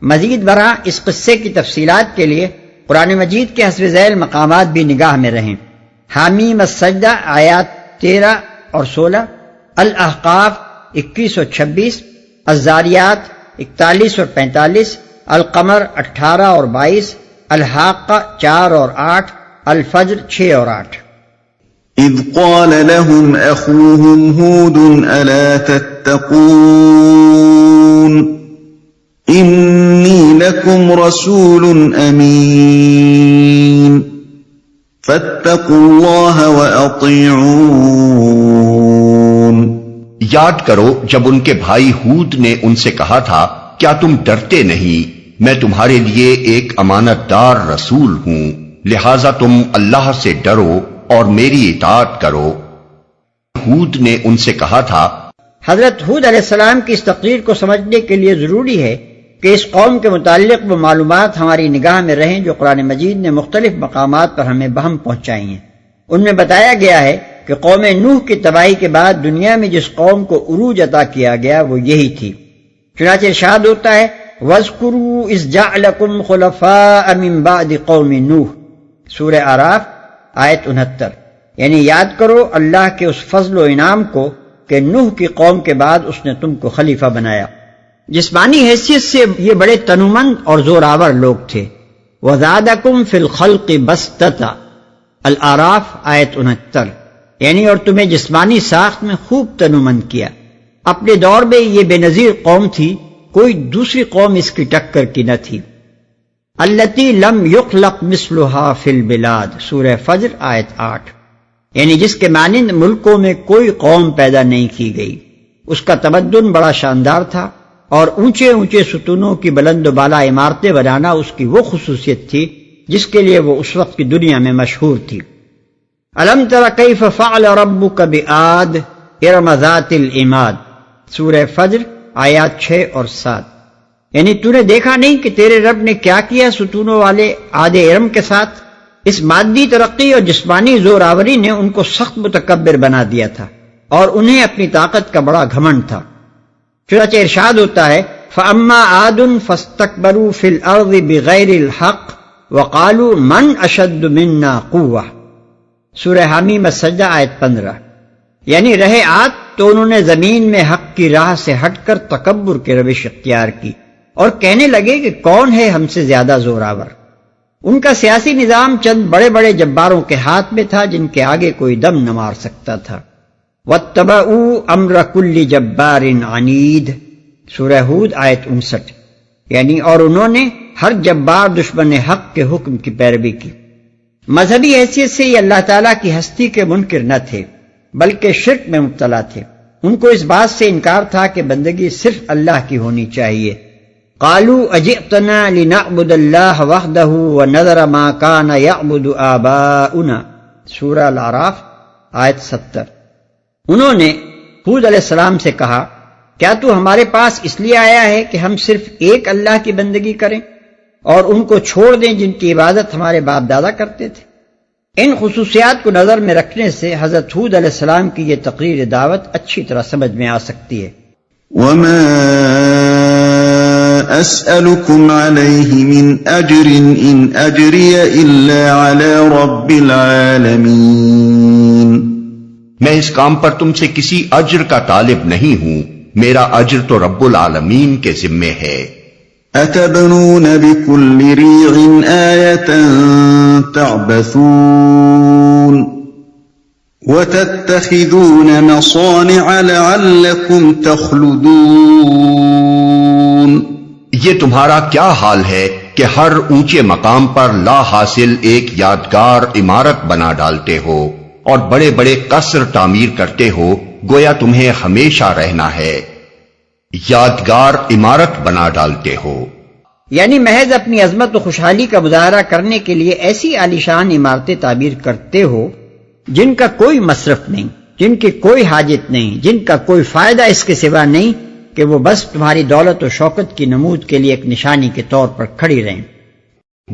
مزید برآں اس قصے کی تفصیلات کے لیے قرآن مجید کے حسب ذیل مقامات بھی نگاہ میں رہیں۔ حامیم السجدہ آیات 13 اور 16، الاحقاف 21 اور 26، الزاریات 41 اور 45، القمر 18 اور 22، الحاقہ 4 اور 8، الفجر 6 اور 8۔ اذ قال لهم اخوهم هود الا تتقون انی لکم رسول امین فاتقوا اللہ واطیعون۔ یاد کرو جب ان کے بھائی ہود نے ان سے کہا تھا کیا تم ڈرتے نہیں، میں تمہارے لیے ایک امانت دار رسول ہوں، لہذا تم اللہ سے ڈرو اور میری اطاعت کرو۔ ہود نے ان سے کہا تھا۔ حضرت ہود علیہ السلام کی اس تقریر کو سمجھنے کے لیے ضروری ہے کہ اس قوم کے متعلق وہ معلومات ہماری نگاہ میں رہیں جو قرآن مجید نے مختلف مقامات پر ہمیں بہم پہنچائی ہیں۔ ان میں بتایا گیا ہے کہ قوم نوح کی تباہی کے بعد دنیا میں جس قوم کو عروج عطا کیا گیا وہ یہی تھی۔ چنانچہ ارشاد ہوتا ہے وَاذْكُرُوا إِذْ جَعْلَكُمْ خُلَفَاءَ مِنْ بَعْدِ قَوْمِ نوح، سورہ اعراف آیت 69۔ یعنی یاد کرو اللہ کے اس فضل و انعام کو کہ نوح کی قوم کے بعد اس نے تم کو خلیفہ بنایا۔ جسمانی حیثیت سے یہ بڑے تنومند اور زوراور لوگ تھے۔ وَزَادَكُمْ فِي الْخَلْقِ بَسْطَةً، الاعراف آیت 69۔ یعنی اور تمہیں جسمانی ساخت میں خوب تنومند کیا۔ اپنے دور میں یہ بے نظیر قوم تھی، کوئی دوسری قوم اس کی ٹکر کی نہ تھی۔ التی لم یخلق مثلها فی البلاد، سورہ فجر آیت 8۔ یعنی جس کے مانند ملکوں میں کوئی قوم پیدا نہیں کی گئی۔ اس کا تمدن بڑا شاندار تھا اور اونچے اونچے ستونوں کی بلند و بالا عمارتیں بنانا اس کی وہ خصوصیت تھی جس کے لیے وہ اس وقت کی دنیا میں مشہور تھی۔ الم تر کیف فعل ربک بعاد ارم ذات العماد، سورہ فجر آیات 6 اور 7۔ یعنی تو نے دیکھا نہیں کہ تیرے رب نے کیا کیا ستونوں والے عاد ارم کے ساتھ؟ اس مادی ترقی اور جسمانی زور آوری نے ان کو سخت متکبر بنا دیا تھا اور انہیں اپنی طاقت کا بڑا گھمنڈ تھا۔ چنانچہ ارشاد ہوتا ہے فَأَمَّا عَادٌ فَاسْتَكْبَرُوا فِي الْأَرْضِ بِغَيْرِ الْحَقِّ وَقَالُوا مَنْ أَشَدُّ مِنَّا قُوَّةً، سورہ حمیم السجدہ آیت 15۔ یعنی رہے عاد تو انہوں نے زمین میں حق کی راہ سے ہٹ کر تکبر کی روش اختیار کی اور کہنے لگے کہ کون ہے ہم سے زیادہ زوراور۔ ان کا سیاسی نظام چند بڑے بڑے جباروں کے ہاتھ میں تھا جن کے آگے کوئی دم نہ مار سکتا تھا۔ وَاتَّبَعُوا أَمْرَ كُلِّ جَبَّارٍ عَنِيدٍ، سورہ ہود آیت 59۔ یعنی اور انہوں نے ہر جبار دشمن حق کے حکم کی پیروی کی۔ مذہبی حیثیت سے یہ اللہ تعالیٰ کی ہستی کے منکر نہ تھے بلکہ شرک میں مبتلا تھے۔ ان کو اس بات سے انکار تھا کہ بندگی صرف اللہ کی ہونی چاہیے۔ قالوا اجئتنا لنعبد اللہ وحدہ ونذر ما کان یعبد آباؤنا، سورہ الاعراف آیت 70۔ انہوں نے ہود علیہ السلام سے کہا کیا تو ہمارے پاس اس لیے آیا ہے کہ ہم صرف ایک اللہ کی بندگی کریں اور ان کو چھوڑ دیں جن کی عبادت ہمارے باپ دادا کرتے تھے؟ ان خصوصیات کو نظر میں رکھنے سے حضرت ہود علیہ السلام کی یہ تقریر دعوت اچھی طرح سمجھ میں آ سکتی ہے۔ وما أسألكم عليه من أجر إن أجري إلا على رب العالمين، میں اس کام پر تم سے کسی اجر کا طالب نہیں ہوں، میرا اجر تو رب العالمین کے ذمے ہے۔ أتبنون بكل ريع آية تعبثون وتتخذون مصانع لعلكم تخلدون، یہ تمہارا کیا حال ہے کہ ہر اونچے مقام پر لا حاصل ایک یادگار عمارت بنا ڈالتے ہو اور بڑے بڑے قصر تعمیر کرتے ہو، گویا تمہیں ہمیشہ رہنا ہے۔ یادگار عمارت بنا ڈالتے ہو، یعنی محض اپنی عظمت و خوشحالی کا مظاہرہ کرنے کے لیے ایسی عالیشان عمارتیں تعمیر کرتے ہو جن کا کوئی مصرف نہیں، جن کی کوئی حاجت نہیں، جن کا کوئی فائدہ اس کے سوا نہیں کہ وہ بس تمہاری دولت و شوکت کی نمود کے لیے ایک نشانی کے طور پر کھڑی رہیں۔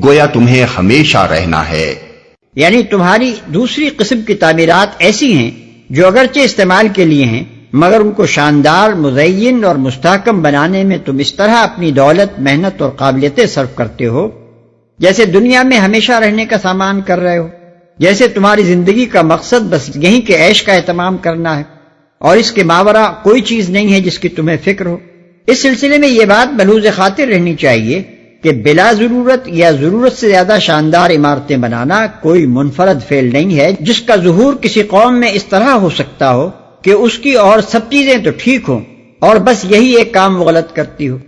گویا تمہیں ہمیشہ رہنا ہے۔ یعنی تمہاری دوسری قسم کی تعمیرات ایسی ہیں جو اگرچہ استعمال کے لیے ہیں مگر ان کو شاندار، مزین اور مستحکم بنانے میں تم اس طرح اپنی دولت، محنت اور قابلیتیں صرف کرتے ہو جیسے دنیا میں ہمیشہ رہنے کا سامان کر رہے ہو، جیسے تمہاری زندگی کا مقصد بس یہیں کے عیش کا اہتمام کرنا ہے اور اس کے ماورا کوئی چیز نہیں ہے جس کی تمہیں فکر ہو۔ اس سلسلے میں یہ بات ملحوظ خاطر رہنی چاہیے کہ بلا ضرورت یا ضرورت سے زیادہ شاندار عمارتیں بنانا کوئی منفرد فعل نہیں ہے جس کا ظہور کسی قوم میں اس طرح ہو سکتا ہو کہ اس کی اور سب چیزیں تو ٹھیک ہوں اور بس یہی ایک کام وہ غلط کرتی ہو۔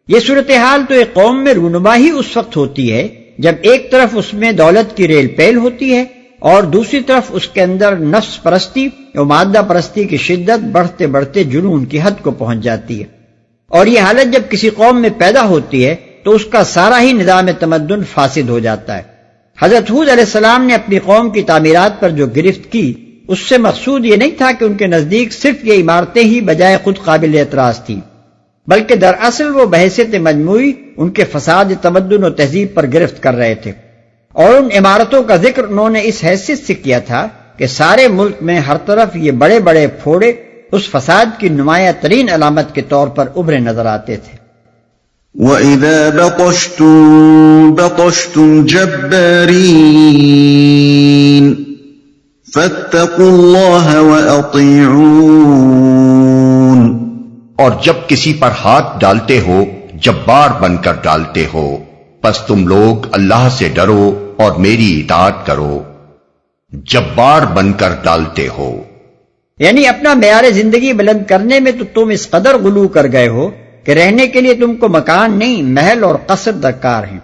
یہ صورتحال تو ایک قوم میں رونما ہی اس وقت ہوتی ہے جب ایک طرف اس میں دولت کی ریل پیل ہوتی ہے اور دوسری طرف اس کے اندر نفس پرستی اور مادہ پرستی کی شدت بڑھتے بڑھتے جنون کی حد کو پہنچ جاتی ہے۔ اور یہ حالت جب کسی قوم میں پیدا ہوتی ہے تو اس کا سارا ہی نظام تمدن فاسد ہو جاتا ہے۔ حضرت ہود علیہ السلام نے اپنی قوم کی تعمیرات پر جو گرفت کی اس سے مقصود یہ نہیں تھا کہ ان کے نزدیک صرف یہ عمارتیں ہی بجائے خود قابل اعتراض تھیں، بلکہ دراصل وہ بحیثیت مجموعی ان کے فساد تمدن و تہذیب پر گرفت کر رہے تھے، اور ان عمارتوں کا ذکر انہوں نے اس حیثیت سے کیا تھا کہ سارے ملک میں ہر طرف یہ بڑے بڑے پھوڑے اس فساد کی نمایاں ترین علامت کے طور پر ابھرے نظر آتے تھے۔ وَإِذَا بَطَشْتُم بَطَشْتُمْ جَبَّارِينَ فَاتَّقُوا اللَّهَ وَأَطِيعُونِ، اور جب کسی پر ہاتھ ڈالتے ہو جبار بن کر ڈالتے ہو، پس تم لوگ اللہ سے ڈرو اور میری اطاعت کرو۔ جبار بن کر ڈالتے ہو یعنی اپنا معیار زندگی بلند کرنے میں تو تم اس قدر غلو کر گئے ہو کہ رہنے کے لیے تم کو مکان نہیں، محل اور قصر درکار ہیں،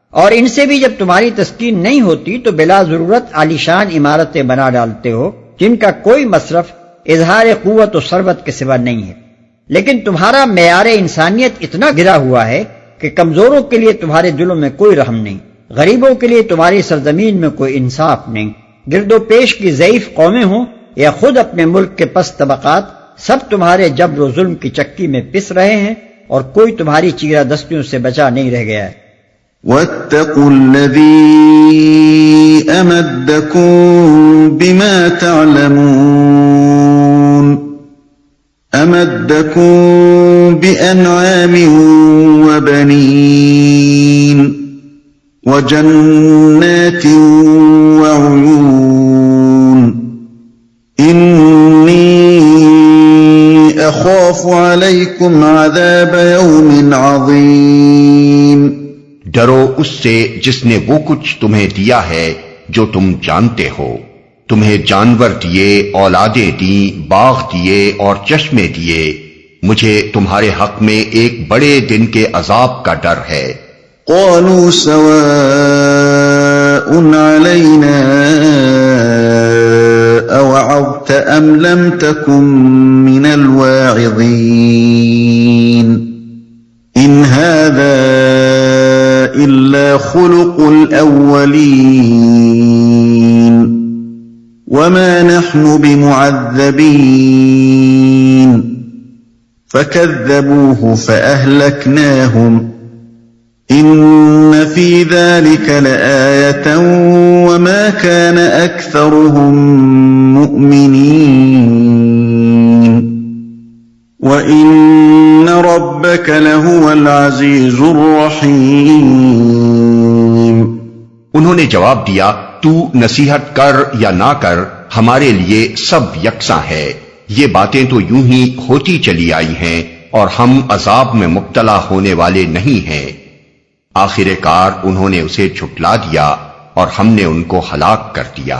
اور ان سے بھی جب تمہاری تسکین نہیں ہوتی تو بلا ضرورت عالیشان عمارتیں بنا ڈالتے ہو جن کا کوئی مصرف اظہار قوت و ثروت کے سوا نہیں ہے۔ لیکن تمہارا معیار انسانیت اتنا گرا ہوا ہے کہ کمزوروں کے لیے تمہارے دلوں میں کوئی رحم نہیں، غریبوں کے لیے تمہاری سرزمین میں کوئی انصاف نہیں، گرد و پیش کی ضعیف قومیں ہوں یا خود اپنے ملک کے پست طبقات سب تمہارے جبر و ظلم کی چکی میں پس رہے ہیں اور کوئی تمہاری چیرہ دستیوں سے بچا نہیں رہ گیا ہے۔ واتقوا الذي أمدكم بما تعلمون أمدكم بأنعام وبنين وجنات وعيون إني أخاف عليكم عذاب يوم عظيم۔ ڈرو اس سے جس نے وہ کچھ تمہیں دیا ہے جو تم جانتے ہو، تمہیں جانور دیے، اولادیں دیں، باغ دیے اور چشمے دیے، مجھے تمہارے حق میں ایک بڑے دن کے عذاب کا ڈر ہے۔ قالوا سواء علينا أوعظت أم لم تكن من الواعظين إن هذا إلا خلق الأولين وما نحن بمعذبين فكذبوه فأهلكناهم إن في ذلك لآية وما كان أكثرهم مؤمنين وَإِنَّ رَبَّكَ لَهُوَ الْعَزِيزُ الرَّحِيمُ۔ انہوں نے جواب دیا، تو نصیحت کر یا نہ کر ہمارے لیے سب یکساں ہے، یہ باتیں تو یوں ہی ہوتی چلی آئی ہیں اور ہم عذاب میں مبتلا ہونے والے نہیں ہیں۔ آخر کار انہوں نے اسے جھٹلا دیا اور ہم نے ان کو ہلاک کر دیا۔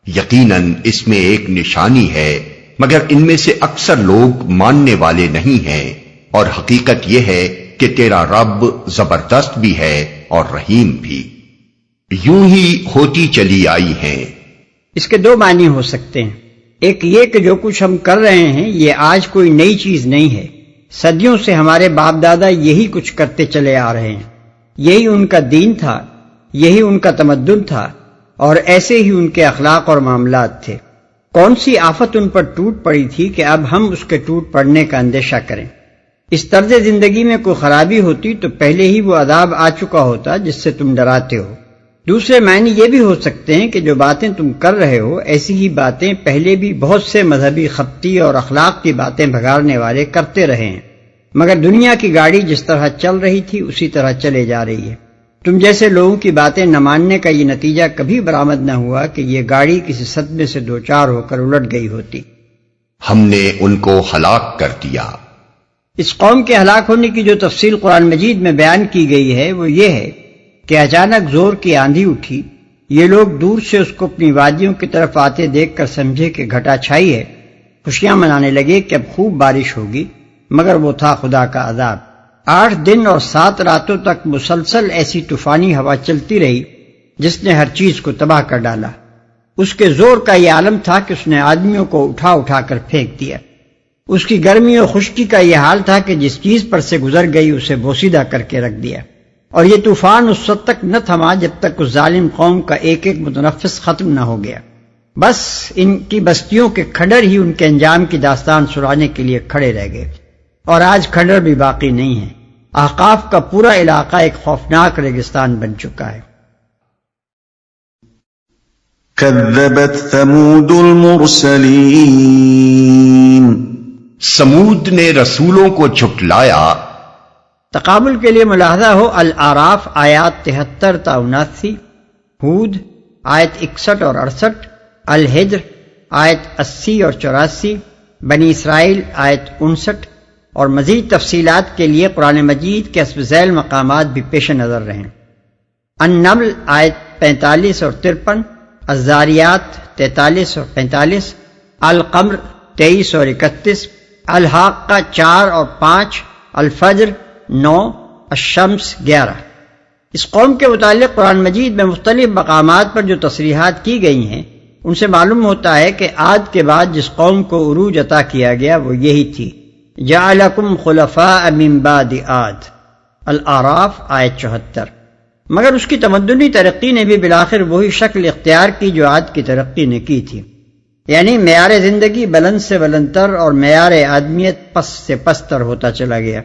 یقیناً اس میں ایک نشانی ہے مگر ان میں سے اکثر لوگ ماننے والے نہیں ہیں، اور حقیقت یہ ہے کہ تیرا رب زبردست بھی ہے اور رحیم بھی۔ یوں ہی ہوتی چلی آئی ہیں۔ اس کے دو معنی ہو سکتے ہیں، ایک یہ کہ جو کچھ ہم کر رہے ہیں یہ آج کوئی نئی چیز نہیں ہے، صدیوں سے ہمارے باپ دادا یہی کچھ کرتے چلے آ رہے ہیں، یہی ان کا دین تھا، یہی ان کا تمدن تھا، اور ایسے ہی ان کے اخلاق اور معاملات تھے۔ کون سی آفت ان پر ٹوٹ پڑی تھی کہ اب ہم اس کے ٹوٹ پڑنے کا اندیشہ کریں؟ اس طرز زندگی میں کوئی خرابی ہوتی تو پہلے ہی وہ عذاب آ چکا ہوتا جس سے تم ڈراتے ہو۔ دوسرے معنی یہ بھی ہو سکتے ہیں کہ جو باتیں تم کر رہے ہو ایسی ہی باتیں پہلے بھی بہت سے مذہبی خپتی اور اخلاق کی باتیں بھگاڑنے والے کرتے رہے ہیں، مگر دنیا کی گاڑی جس طرح چل رہی تھی اسی طرح چلے جا رہی ہے۔ تم جیسے لوگوں کی باتیں نہ ماننے کا یہ نتیجہ کبھی برآمد نہ ہوا کہ یہ گاڑی کسی صدمے سے دوچار ہو کر الٹ گئی ہوتی۔ ہم نے ان کو ہلاک کر دیا۔ اس قوم کے ہلاک ہونے کی جو تفصیل قرآن مجید میں بیان کی گئی ہے وہ یہ ہے کہ اچانک زور کی آندھی اٹھی، یہ لوگ دور سے اس کو اپنی وادیوں کی طرف آتے دیکھ کر سمجھے کہ گھٹا چھائی ہے، خوشیاں منانے لگے کہ اب خوب بارش ہوگی، مگر وہ تھا خدا کا عذاب۔ 8 دن اور 7 راتوں تک مسلسل ایسی طوفانی ہوا چلتی رہی جس نے ہر چیز کو تباہ کر ڈالا۔ اس کے زور کا یہ عالم تھا کہ اس نے آدمیوں کو اٹھا اٹھا کر پھینک دیا۔ اس کی گرمی اور خشکی کا یہ حال تھا کہ جس چیز پر سے گزر گئی اسے بوسیدہ کر کے رکھ دیا۔ اور یہ طوفان اس وقت تک نہ تھما جب تک اس ظالم قوم کا ایک ایک متنفس ختم نہ ہو گیا۔ بس ان کی بستیوں کے کھنڈر ہی ان کے انجام کی داستان سنانے کے لیے کھڑے رہ گئے، اور آج کھنڈر بھی باقی نہیں ہے۔ احقاف کا پورا علاقہ ایک خوفناک ریگستان بن چکا ہے۔ كذبت ثمود المرسلين، سمود نے رسولوں کو جھٹلایا۔ تقابل کے لیے ملاحظہ ہو، الاعراف آیات 73 تا 79، ہود آیت 61 اور 68، الحجر آیت 80 اور 84، بنی اسرائیل آیت 59، اور مزید تفصیلات کے لیے قرآن مجید کے حسب ذیل مقامات بھی پیش نظر رہیں۔ النمل آیت 45 اور 53، الذاریات 43 اور 45، القمر 23 اور 31، الحاقہ 4 اور 5، الفجر 9، الشمس 11۔ اس قوم کے متعلق قرآن مجید میں مختلف مقامات پر جو تصریحات کی گئی ہیں ان سے معلوم ہوتا ہے کہ عاد کے بعد جس قوم کو عروج عطا کیا گیا وہ یہی تھی۔ جعلکم خلفاء من بعد عاد، الاعراف آیت 74۔ مگر اس کی تمدنی ترقی نے بھی بالآخر وہی شکل اختیار کی جو عاد کی ترقی نے کی تھی۔ یعنی معیار زندگی بلند سے بلندتر اور معیار آدمیت پست سے پستر ہوتا چلا گیا۔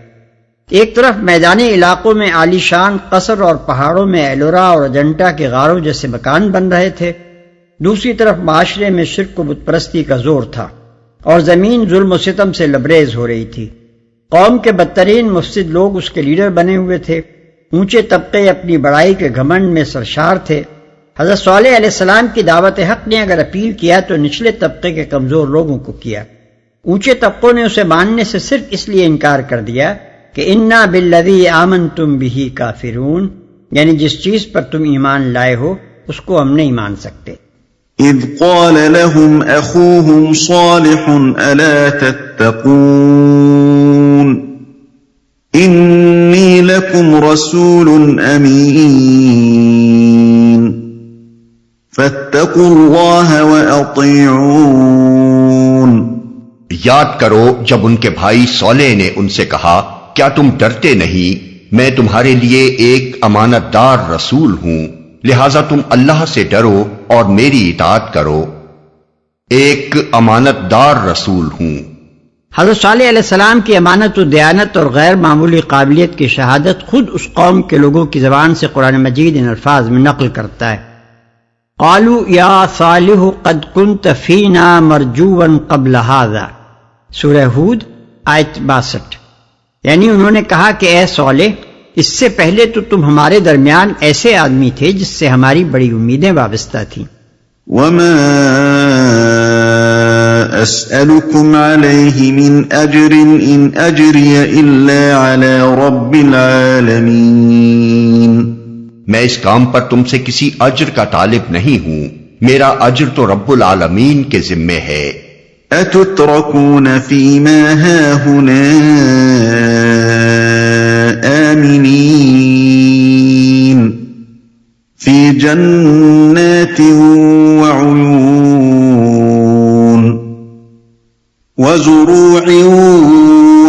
ایک طرف میدانی علاقوں میں عالی شان قصر اور پہاڑوں میں ایلورا اور اجنٹا کے غاروں جیسے مکان بن رہے تھے، دوسری طرف معاشرے میں شرک و بت پرستی کا زور تھا اور زمین ظلم و ستم سے لبریز ہو رہی تھی۔ قوم کے بدترین مفسد لوگ اس کے لیڈر بنے ہوئے تھے، اونچے طبقے اپنی بڑائی کے گھمنڈ میں سرشار تھے۔ حضرت صالح علیہ السلام کی دعوت حق نے اگر اپیل کیا تو نچلے طبقے کے کمزور لوگوں کو کیا، اونچے طبقوں نے اسے ماننے سے صرف اس لیے انکار کر دیا کہ انا بالذی آمنتم بہ کافرون، یعنی جس چیز پر تم ایمان لائے ہو اس کو ہم نہیں مان سکتے۔ اذ قال لهم اخوهم صالح الا تتقون انی لکم رسول امین فاتقوا اللہ واطیعون۔ یاد کرو جب ان کے بھائی صالح نے ان سے کہا کیا تم ڈرتے نہیں، میں تمہارے لیے ایک امانت دار رسول ہوں، لہذا تم اللہ سے ڈرو اور میری اطاعت کرو۔ ایک امانت دار رسول ہوں۔ حضرت صالح علیہ السلام کی امانت و دیانت اور غیر معمولی قابلیت کی شہادت خود اس قوم کے لوگوں کی زبان سے قرآن مجید ان الفاظ میں نقل کرتا ہے۔ قالوا یا صالح قد كنت فینا مرجوا قبل هذا، سورہ ہود آیت 62۔ یعنی انہوں نے کہا کہ اے صالح، اس سے پہلے تو تم ہمارے درمیان ایسے آدمی تھے جس سے ہماری بڑی امیدیں وابستہ تھیں۔ وما اسألكم عليه من اجر ان اجري الا على رب العالمين۔ میں اس کام پر تم سے کسی اجر کا طالب نہیں ہوں، میرا اجر تو رب العالمین کے ذمے ہے۔ اتتركون فيما هاهنا آمنين في جنات وعيون وزروع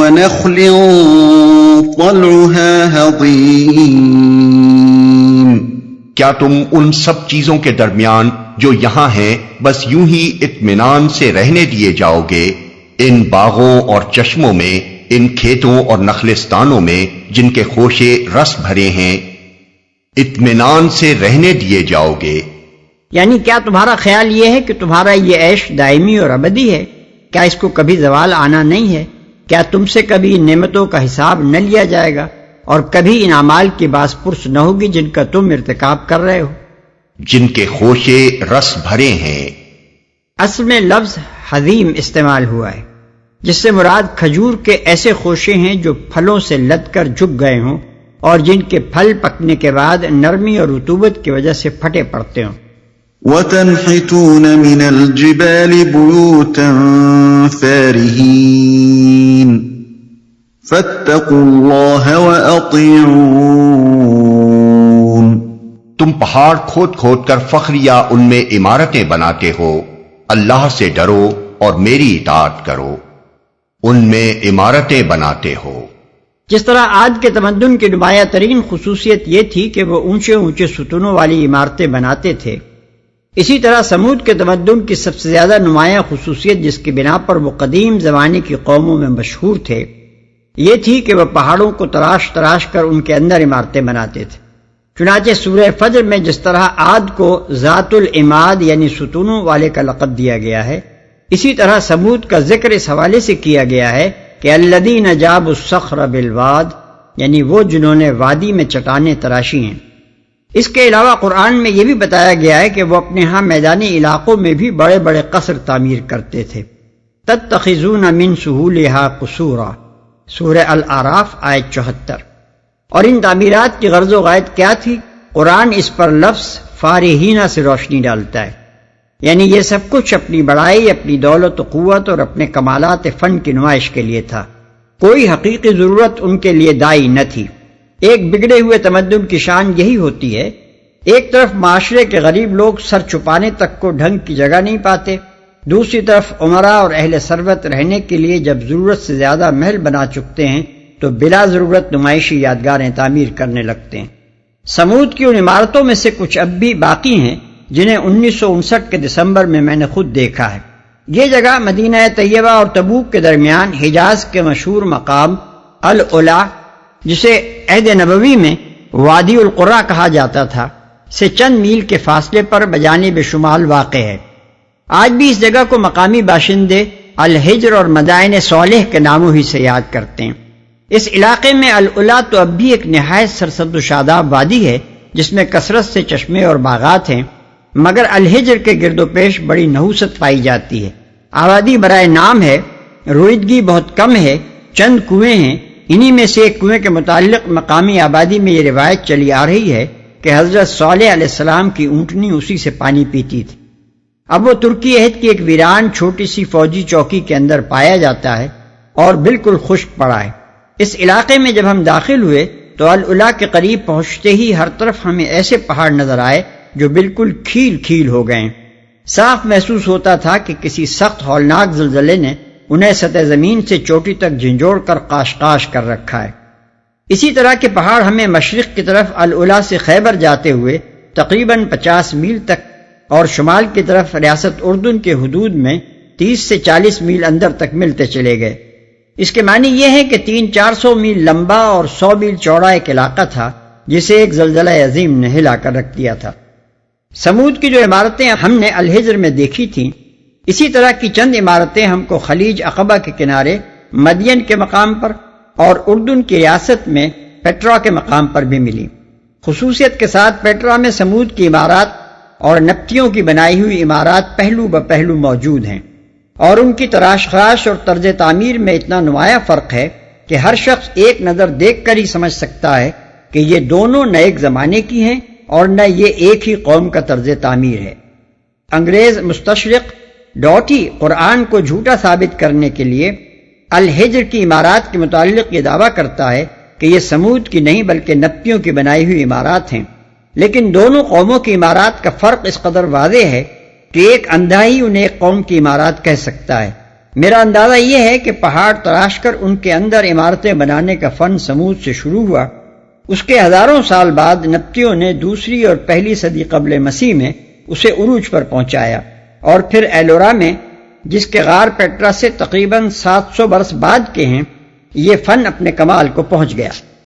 ونخل طلعها هضيم۔ کیا تم ان سب چیزوں کے درمیان جو یہاں ہیں بس یوں ہی اطمینان سے رہنے دیے جاؤ گے؟ ان باغوں اور چشموں میں، ان کھیتوں اور نخلستانوں میں جن کے خوشے رس بھرے ہیں، اطمینان سے رہنے دیے جاؤ گے۔ یعنی کیا تمہارا خیال یہ ہے کہ تمہارا یہ عیش دائمی اور ابدی ہے؟ کیا اس کو کبھی زوال آنا نہیں ہے؟ کیا تم سے کبھی ان نعمتوں کا حساب نہ لیا جائے گا اور کبھی ان اعمال کی باس پرس نہ ہوگی جن کا تم ارتکاب کر رہے ہو؟ جن کے خوشے رس بھرے ہیں۔ اصل میں لفظ حظیم استعمال ہوا ہے، جس سے مراد کھجور کے ایسے خوشے ہیں جو پھلوں سے لد کر جھک گئے ہوں اور جن کے پھل پکنے کے بعد نرمی اور رطوبت کی وجہ سے پھٹے پڑتے ہوں۔ وَتَنْحِتُونَ مِنَ الْجِبَالِ بُيُوتًا فَارِهِينَ فَاتَّقُوا اللَّهَ وَأَطِيعُونَ۔ تم پہاڑ کھود کھود کر فخریہ ان میں عمارتیں بناتے ہو، اللہ سے ڈرو اور میری اطاعت کرو۔ ان میں عمارتیں بناتے ہو۔ جس طرح عاد کے تمدن کی نمایاں ترین خصوصیت یہ تھی کہ وہ اونچے اونچے ستونوں والی عمارتیں بناتے تھے، اسی طرح سمود کے تمدن کی سب سے زیادہ نمایاں خصوصیت جس کی بنا پر وہ قدیم زمانے کی قوموں میں مشہور تھے یہ تھی کہ وہ پہاڑوں کو تراش تراش کر ان کے اندر عمارتیں بناتے تھے۔ چنانچہ سورہ فجر میں جس طرح عاد کو ذات العماد یعنی ستونوں والے کا لقب دیا گیا ہے، اسی طرح سمود کا ذکر اس حوالے سے کیا گیا ہے کہ الذین جابوا الصخر بالواد، یعنی وہ جنہوں نے وادی میں چٹانیں تراشی ہیں۔ اس کے علاوہ قرآن میں یہ بھی بتایا گیا ہے کہ وہ اپنے ہاں میدانی علاقوں میں بھی بڑے بڑے قصر تعمیر کرتے تھے۔ تتخذون من سہولها قصورا، سورہ الاعراف آیت 74۔ اور ان تعمیرات کی غرض و غایت کیا تھی؟ قرآن اس پر لفظ فارہینہ سے روشنی ڈالتا ہے، یعنی یہ سب کچھ اپنی بڑائی، اپنی دولت و قوت اور اپنے کمالات فن کی نمائش کے لیے تھا، کوئی حقیقی ضرورت ان کے لیے دائی نہ تھی۔ ایک بگڑے ہوئے تمدن کی شان یہی ہوتی ہے، ایک طرف معاشرے کے غریب لوگ سر چھپانے تک کو ڈھنگ کی جگہ نہیں پاتے، دوسری طرف عمرا اور اہل ثروت رہنے کے لیے جب ضرورت سے زیادہ محل بنا چکتے ہیں تو بلا ضرورت نمائشی یادگاریں تعمیر کرنے لگتے ہیں۔ سمود کی ان عمارتوں میں سے کچھ اب بھی باقی ہیں جنہیں 1959 کے دسمبر میں نے خود دیکھا ہے۔ یہ جگہ مدینہ طیبہ اور تبوک کے درمیان حجاز کے مشہور مقام العلا، جسے عہد نبوی میں وادی القرا کہا جاتا تھا، سے چند میل کے فاصلے پر بجانب شمال واقع ہے۔ آج بھی اس جگہ کو مقامی باشندے الحجر اور مدائن صالح کے ناموں ہی سے یاد کرتے ہیں۔ اس علاقے میں العلا تو اب بھی ایک نہایت سرسبز و شاداب وادی ہے جس میں کثرت سے چشمے اور باغات ہیں، مگر الحجر کے گرد و پیش بڑی نحوست پائی جاتی ہے۔ آبادی برائے نام ہے، رویدگی بہت کم ہے، چند کنویں ہیں۔ انہی میں سے ایک کنویں کے متعلق مقامی آبادی میں یہ روایت چلی آ رہی ہے کہ حضرت صالح علیہ السلام کی اونٹنی اسی سے پانی پیتی تھی۔ اب وہ ترکی عہد کی ایک ویران چھوٹی سی فوجی چوکی کے اندر پایا جاتا ہے اور بالکل خشک پڑا ہے۔ اس علاقے میں جب ہم داخل ہوئے تو العلا کے قریب پہنچتے ہی ہر طرف ہمیں ایسے پہاڑ نظر آئے جو بالکل کھیل کھیل ہو گئے۔ صاف محسوس ہوتا تھا کہ کسی سخت ہولناک زلزلے نے انہیں سطح زمین سے چوٹی تک جھنجھوڑ کر قاش کر رکھا ہے۔ اسی طرح کے پہاڑ ہمیں مشرق کی طرف العلا سے خیبر جاتے ہوئے تقریباً 50 میل تک اور شمال کی طرف ریاست اردن کے حدود میں 30 سے 40 میل اندر تک ملتے چلے گئے۔ اس کے معنی یہ ہے کہ 300-400 میل لمبا اور 100 میل چوڑا ایک علاقہ تھا جسے ایک زلزلہ عظیم نے ہلا کر رکھ دیا تھا۔ سمود کی جو عمارتیں ہم نے الحجر میں دیکھی تھیں، اسی طرح کی چند عمارتیں ہم کو خلیج عقبہ کے کنارے مدین کے مقام پر اور اردن کی ریاست میں پیٹرا کے مقام پر بھی ملی۔ خصوصیت کے ساتھ پیٹرا میں سمود کی عمارات اور نبتیوں کی بنائی ہوئی عمارات پہلو بپہلو موجود ہیں، اور ان کی تراش خراش اور طرز تعمیر میں اتنا نمایاں فرق ہے کہ ہر شخص ایک نظر دیکھ کر ہی سمجھ سکتا ہے کہ یہ دونوں نہ ایک زمانے کی ہیں اور نہ یہ ایک ہی قوم کا طرز تعمیر ہے۔ انگریز مستشرق ڈاٹی قرآن کو جھوٹا ثابت کرنے کے لیے الحجر کی عمارات کے متعلق یہ دعویٰ کرتا ہے کہ یہ سمود کی نہیں بلکہ نبتیوں کی بنائی ہوئی عمارات ہیں، لیکن دونوں قوموں کی عمارات کا فرق اس قدر واضح ہے کہ ایک اندھا ہی انہیں ایک قوم کی عمارات کہہ سکتا ہے۔ میرا اندازہ یہ ہے کہ پہاڑ تراش کر ان کے اندر عمارتیں بنانے کا فن سمود سے شروع ہوا، اس کے ہزاروں سال بعد نبتیوں نے دوسری اور پہلی صدی قبل مسیح میں اسے عروج پر پہنچایا، اور پھر ایلورا میں جس کے غار پیٹرا سے تقریباً 700 برس بعد کے ہیں، یہ فن اپنے کمال کو پہنچ گیا۔